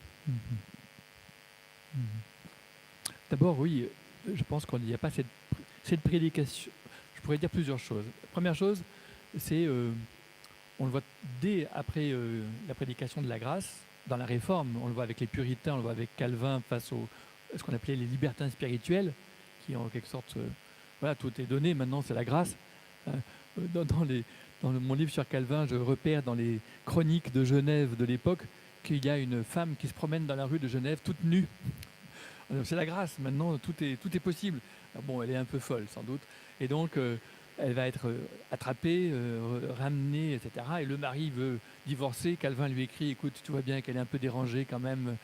D'abord, oui, je pense qu'il n'y a pas cette prédication. Je pourrais dire plusieurs choses. La première chose, c'est, on le voit dès après la prédication de la grâce, dans la Réforme, on le voit avec les puritains, on le voit avec Calvin face à ce qu'on appelait les libertins spirituels, qui en quelque sorte, voilà, tout est donné, maintenant c'est la grâce. Dans mon livre sur Calvin, je repère dans les chroniques de Genève de l'époque qu'il y a une femme qui se promène dans la rue de Genève toute nue. C'est la grâce, maintenant tout est possible. Bon, elle est un peu folle sans doute. Et donc, elle va être attrapée, ramenée, etc. Et le mari veut divorcer. Calvin lui écrit, écoute, tu vois bien qu'elle est un peu dérangée quand même.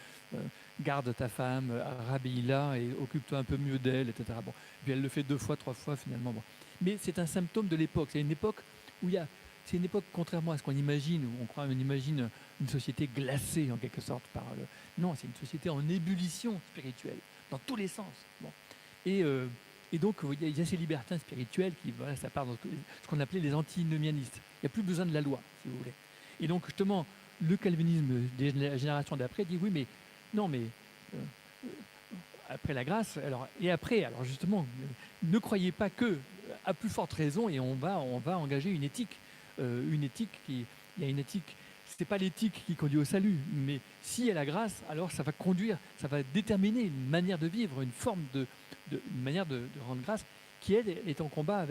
Garde ta femme, rhabille-la et occupe-toi un peu mieux d'elle, etc. Bon. Puis elle le fait 2 fois, 3 fois finalement. Bon. Mais c'est un symptôme de l'époque. C'est une époque où c'est une époque, contrairement à ce qu'on imagine, où on imagine une société glacée en quelque sorte Non, c'est une société en ébullition spirituelle, dans tous les sens. Bon. Et donc, il y a ces libertins spirituels qui, voilà, ça part dans ce qu'on appelait les antinomianistes. Il n'y a plus besoin de la loi, si vous voulez. Et donc, justement, le calvinisme des générations d'après dit oui, mais non, mais après la grâce, alors justement, ne croyez pas que, à plus forte raison, et on va engager une éthique il y a une éthique. C'est pas l'éthique qui conduit au salut, mais s'il y a la grâce, alors ça va déterminer une manière de vivre, une forme une manière de rendre grâce qui est en combat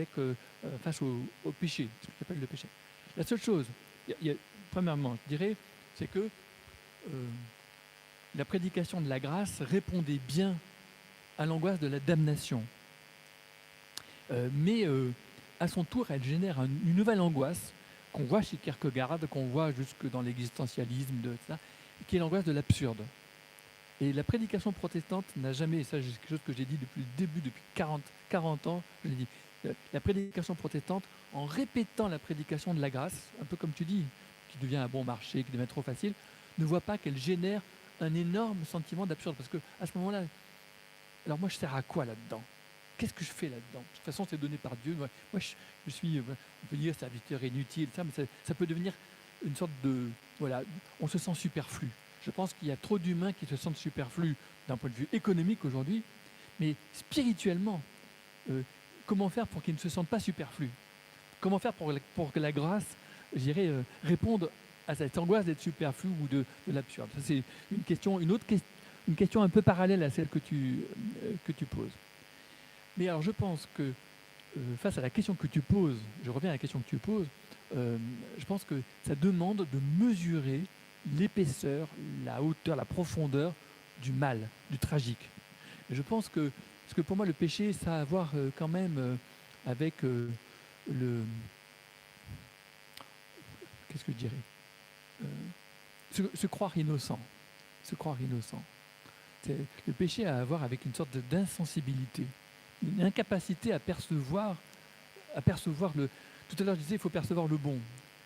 face au péché, ce que j'appelle le péché. La seule chose, premièrement, je dirais, c'est que la prédication de la grâce répondait bien à l'angoisse de la damnation. Mais à son tour, elle génère une nouvelle angoisse qu'on voit chez Kierkegaard, qu'on voit jusque dans l'existentialisme, qui est l'angoisse de l'absurde. Et la prédication protestante n'a jamais, et ça c'est quelque chose que j'ai dit depuis le début, depuis 40 ans, je l'ai dit, la prédication protestante, en répétant la prédication de la grâce, un peu comme tu dis, qui devient un bon marché, qui devient trop facile, ne voit pas qu'elle génère un énorme sentiment d'absurde. Parce que à ce moment-là, alors moi je sers à quoi là-dedans ? Qu'est-ce que je fais là-dedans ? De toute façon, c'est donné par Dieu. Moi, je suis, on peut dire, serviteur inutile, mais ça peut devenir une sorte de... Voilà, on se sent superflu. Je pense qu'il y a trop d'humains qui se sentent superflus d'un point de vue économique aujourd'hui, mais spirituellement, comment faire pour qu'ils ne se sentent pas superflus? Comment faire pour que la grâce, je dirais, réponde à cette angoisse d'être superflu ou de l'absurde? Ça, c'est une question, une question un peu parallèle à celle que tu poses. Mais alors, je pense que face à la question que tu poses, je reviens à la question que tu poses, je pense que ça demande de mesurer l'épaisseur, la hauteur, la profondeur du mal, du tragique. Et je pense que, parce que pour moi, le péché, ça a à voir quand même avec qu'est-ce que je dirais, se croire innocent. Se croire innocent. Le péché a à voir avec une sorte d'insensibilité, une incapacité à percevoir le. Tout à l'heure, je disais, il faut percevoir le bon.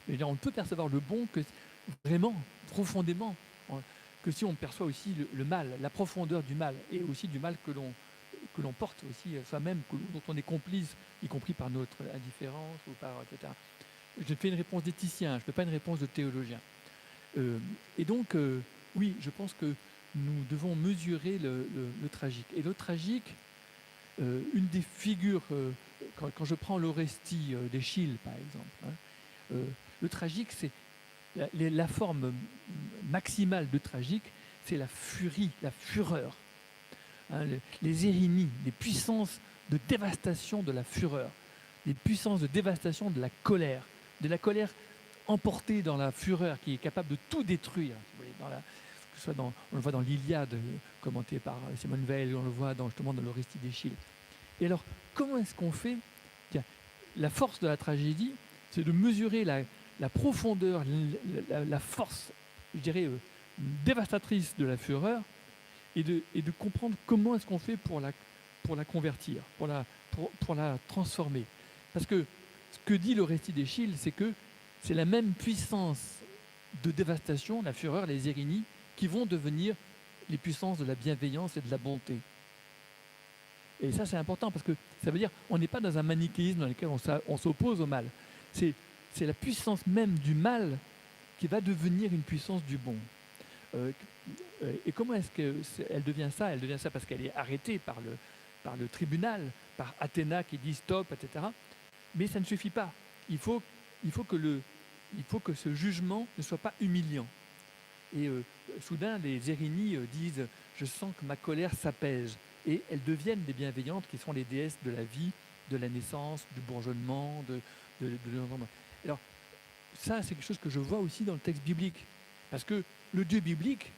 Mais on ne peut percevoir le bon que vraiment, profondément, que si on perçoit aussi le mal, la profondeur du mal, et aussi du mal que l'on porte aussi soi-même, dont on est complice, y compris par notre indifférence ou par etc. Je fais une réponse d'éthicien, je ne fais pas une réponse de théologien. Et donc, oui, je pense que nous devons mesurer le tragique. Et le tragique, une des figures, quand je prends l'Orestie d'Eschyle, par exemple, le tragique, c'est la forme maximale de tragique, c'est la furie, la fureur. Les érinies, les puissances de dévastation de la fureur, les puissances de dévastation de la colère emportée dans la fureur qui est capable de tout détruire. Que ce soit on le voit dans l'Iliade, commenté par Simone Weil, on le voit justement dans l'Orestie d'Eschyle. Et alors, comment est-ce qu'on fait? La force de la tragédie, c'est de mesurer la profondeur, la force, je dirais, dévastatrice de la fureur, et de comprendre comment est-ce qu'on fait pour la convertir, pour la transformer. Parce que ce que dit l'Orestie d'Eschyle, c'est que c'est la même puissance de dévastation, la fureur, les érinies, qui vont devenir les puissances de la bienveillance et de la bonté. Et ça, c'est important parce que ça veut dire qu'on n'est pas dans un manichéisme dans lequel on s'oppose au mal. C'est la puissance même du mal qui va devenir une puissance du bon. Et comment est-ce qu'elle devient ça? Elle devient ça parce qu'elle est arrêtée par le tribunal, par Athéna qui dit stop, etc. Mais ça ne suffit pas. Il faut que ce jugement ne soit pas humiliant. Et soudain, les érinies disent « je sens que ma colère s'apaise ». Et elles deviennent des bienveillantes qui sont les déesses de la vie, de la naissance, du bourgeonnement, de l'engendrement. Alors, ça, c'est quelque chose que je vois aussi dans le texte biblique. Parce que le Dieu biblique,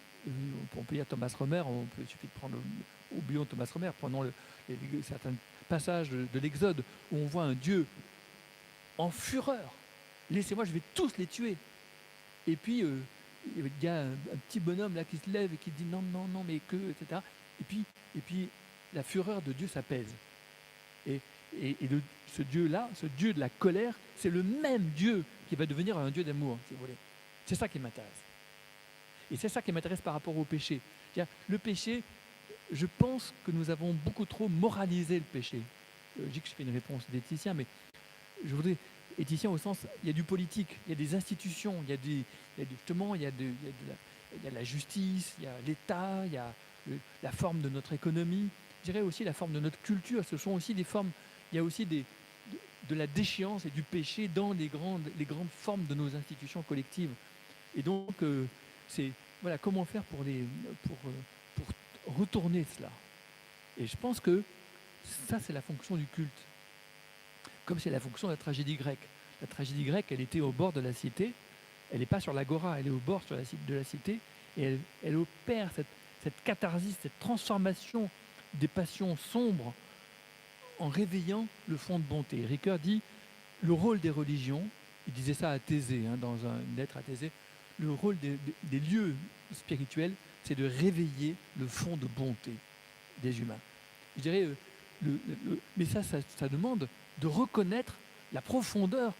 on peut lire Thomas Romer, il suffit de prendre au bouillon de Thomas Romer, prenons certains passages de l'Exode où on voit un Dieu en fureur. Laissez-moi, je vais tous les tuer. Et puis, il y a un petit bonhomme là qui se lève et qui dit non, non, non, mais que, etc. Et puis la fureur de Dieu s'apaise. Et ce Dieu-là, ce Dieu de la colère, c'est le même Dieu qui va devenir un Dieu d'amour, si vous voulez. C'est ça qui m'intéresse. Et c'est ça qui m'intéresse par rapport au péché. C'est-à-dire, le péché, je pense que nous avons beaucoup trop moralisé le péché. Je dis que je fais une réponse d'éthicien, mais je voudrais éthicien au sens, il y a du politique, il y a des institutions, il y a de la justice, il y a l'État, il y a la forme de notre économie, je dirais aussi la forme de notre culture. Ce sont aussi des formes, il y a aussi de la déchéance et du péché dans les grandes formes de nos institutions collectives. Et donc, c'est voilà, comment faire pour retourner cela. Et je pense que ça, c'est la fonction du culte. Comme c'est la fonction de la tragédie grecque. La tragédie grecque, elle était au bord de la cité, elle n'est pas sur l'agora, elle est au bord de la cité, et elle opère cette catharsis, cette transformation des passions sombres en réveillant le fond de bonté. Ricoeur dit le rôle des religions, il disait ça à Thésée, dans une lettre à Thésée, le rôle des lieux spirituels, c'est de réveiller le fond de bonté des humains. Je dirais, mais ça demande de reconnaître la profondeur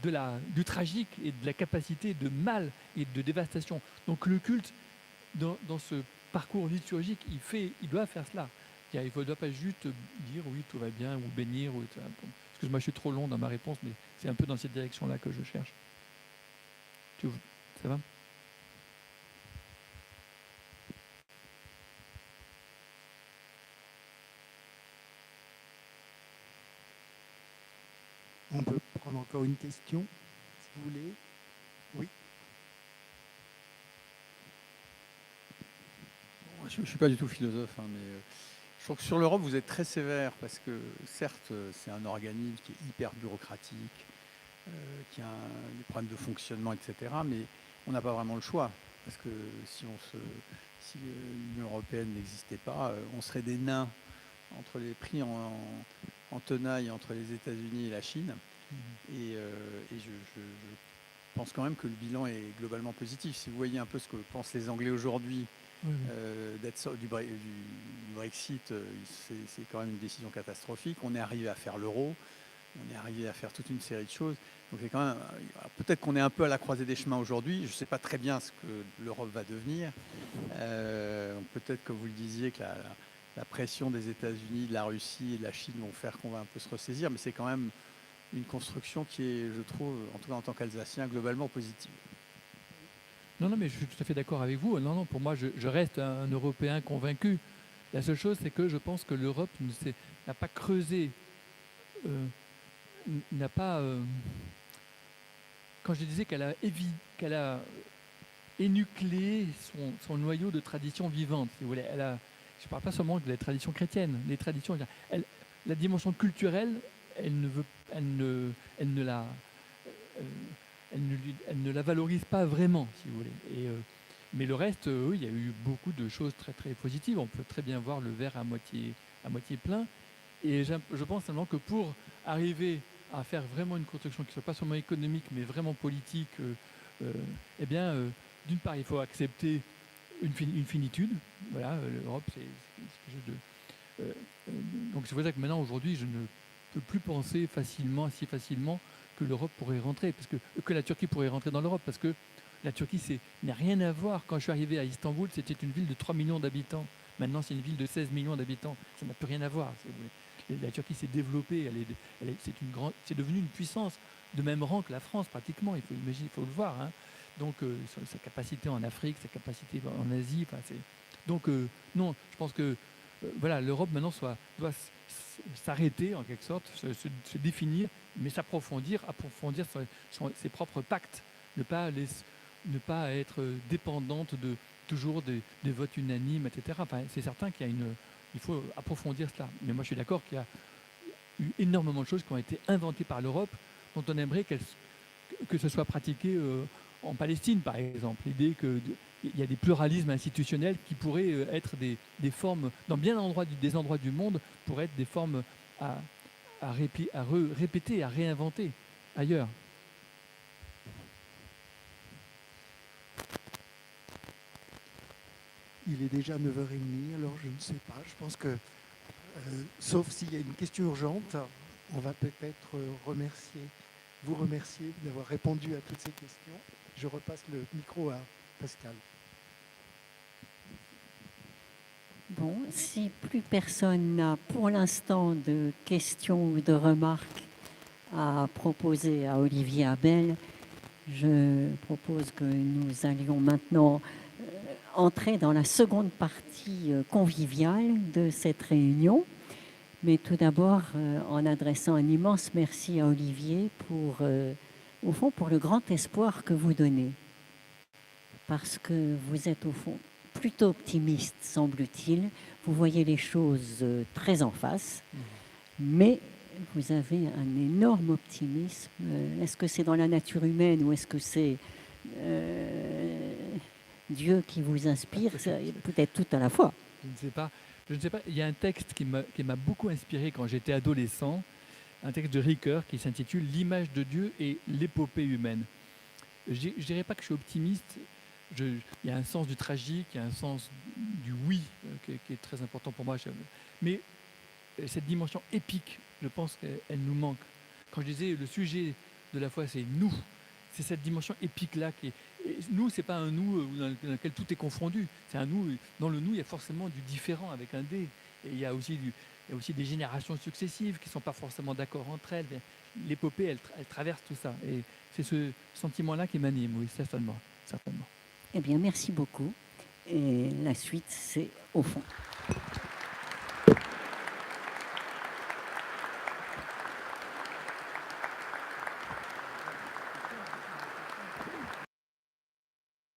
du tragique et de la capacité de mal et de dévastation. Donc le culte, dans ce parcours liturgique, il doit faire cela. Il ne doit pas juste dire oui, tout va bien, ou bénir. Excuse-moi, je suis trop long dans ma réponse, mais c'est un peu dans cette direction-là que je cherche. Ça va ? On peut prendre encore une question, si vous voulez. Oui. Je ne suis pas du tout philosophe, hein, mais je trouve que sur l'Europe, vous êtes très sévère parce que, certes, c'est un organisme qui est hyper bureaucratique, qui a des problèmes de fonctionnement, etc. Mais on n'a pas vraiment le choix parce que si l'Union européenne n'existait pas, on serait des nains entre les prix en tenaille entre les États-Unis et la Chine. Et je pense quand même que le bilan est globalement positif. Si vous voyez un peu ce que pensent les Anglais aujourd'hui, du Brexit, c'est quand même une décision catastrophique. On est arrivé à faire l'euro, on est arrivé à faire toute une série de choses. Donc c'est quand même, peut-être qu'on est un peu à la croisée des chemins aujourd'hui. Je ne sais pas très bien ce que l'Europe va devenir. Peut-être que vous le disiez que la pression des États-Unis, de la Russie et de la Chine vont faire qu'on va un peu se ressaisir, mais c'est quand même une construction qui est, je trouve, en tout cas en tant qu'Alsacien, globalement positive. Non, mais je suis tout à fait d'accord avec vous. Non, pour moi, je reste un Européen convaincu. La seule chose, c'est que je pense que l'Europe n'a pas creusé, n'a pas... quand je disais qu'elle a énucléé son noyau de tradition vivante, si vous voulez, je ne parle pas seulement de la tradition chrétienne, les traditions, la dimension culturelle, elle ne la valorise pas vraiment, si vous voulez. Mais le reste, oui, il y a eu beaucoup de choses très très positives. On peut très bien voir le verre à moitié plein. Et je pense seulement que pour arriver à faire vraiment une construction qui ne soit pas seulement économique, mais vraiment politique, d'une part, il faut accepter une finitude. Voilà, l'Europe, c'est quelque chose de... donc c'est pour ça que maintenant, aujourd'hui, je ne peux plus penser si facilement que l'Europe pourrait rentrer, que la Turquie pourrait rentrer dans l'Europe, parce que la Turquie n'a rien à voir. Quand je suis arrivé à Istanbul, c'était une ville de 3 millions d'habitants. Maintenant, c'est une ville de 16 millions d'habitants. Ça n'a plus rien à voir. La Turquie s'est développée, c'est devenu une puissance de même rang que la France pratiquement. Il faut imaginer, il faut le voir. Hein. Donc, sa capacité en Afrique, sa capacité en Asie. Donc, non, je pense que voilà, l'Europe maintenant doit s'arrêter en quelque sorte, se définir, mais approfondir ses propres pactes, ne pas être dépendante toujours des votes unanimes, etc. Enfin, c'est certain il faut approfondir cela. Mais moi, je suis d'accord qu'il y a eu énormément de choses qui ont été inventées par l'Europe, dont on aimerait que ce soit pratiqué en Palestine, par exemple. L'idée qu'il y a des pluralismes institutionnels qui pourraient être des formes, dans bien des endroits du monde, pourraient être des formes à répéter, à réinventer ailleurs. Il est déjà 9h30, alors je ne sais pas. Je pense que, sauf s'il y a une question urgente, on va peut-être vous remercier d'avoir répondu à toutes ces questions. Je repasse le micro à Pascal. Bon, si plus personne n'a pour l'instant de questions ou de remarques à proposer à Olivier Abel, je propose que nous allions maintenant entrer dans la seconde partie conviviale de cette réunion. Mais tout d'abord, en adressant un immense merci à Olivier au fond, pour le grand espoir que vous donnez. Parce que vous êtes, au fond, plutôt optimiste, semble-t-il. Vous voyez les choses très en face, mais vous avez un énorme optimisme. Est-ce que c'est dans la nature humaine ou est-ce que c'est Dieu qui vous inspire? Peut-être tout à la fois. Je ne sais pas. Il y a un texte qui m'a beaucoup inspiré quand j'étais adolescent, un texte de Ricoeur qui s'intitule « L'image de Dieu et l'épopée humaine ». Je ne dirais pas que je suis optimiste. Il y a un sens du tragique, il y a un sens du oui qui est très important pour moi. Mais cette dimension épique, je pense qu'elle nous manque. Quand je disais le sujet de la foi, c'est nous. C'est cette dimension épique-là qui est... Nous, c'est pas un nous dans lequel tout est confondu. C'est un nous. Dans le nous, il y a forcément du différent avec un D. Et il y a aussi des générations successives qui ne sont pas forcément d'accord entre elles. L'épopée, elle traverse tout ça. Et c'est ce sentiment-là qui m'anime, oui, certainement. Eh bien, merci beaucoup. Et la suite, c'est au fond.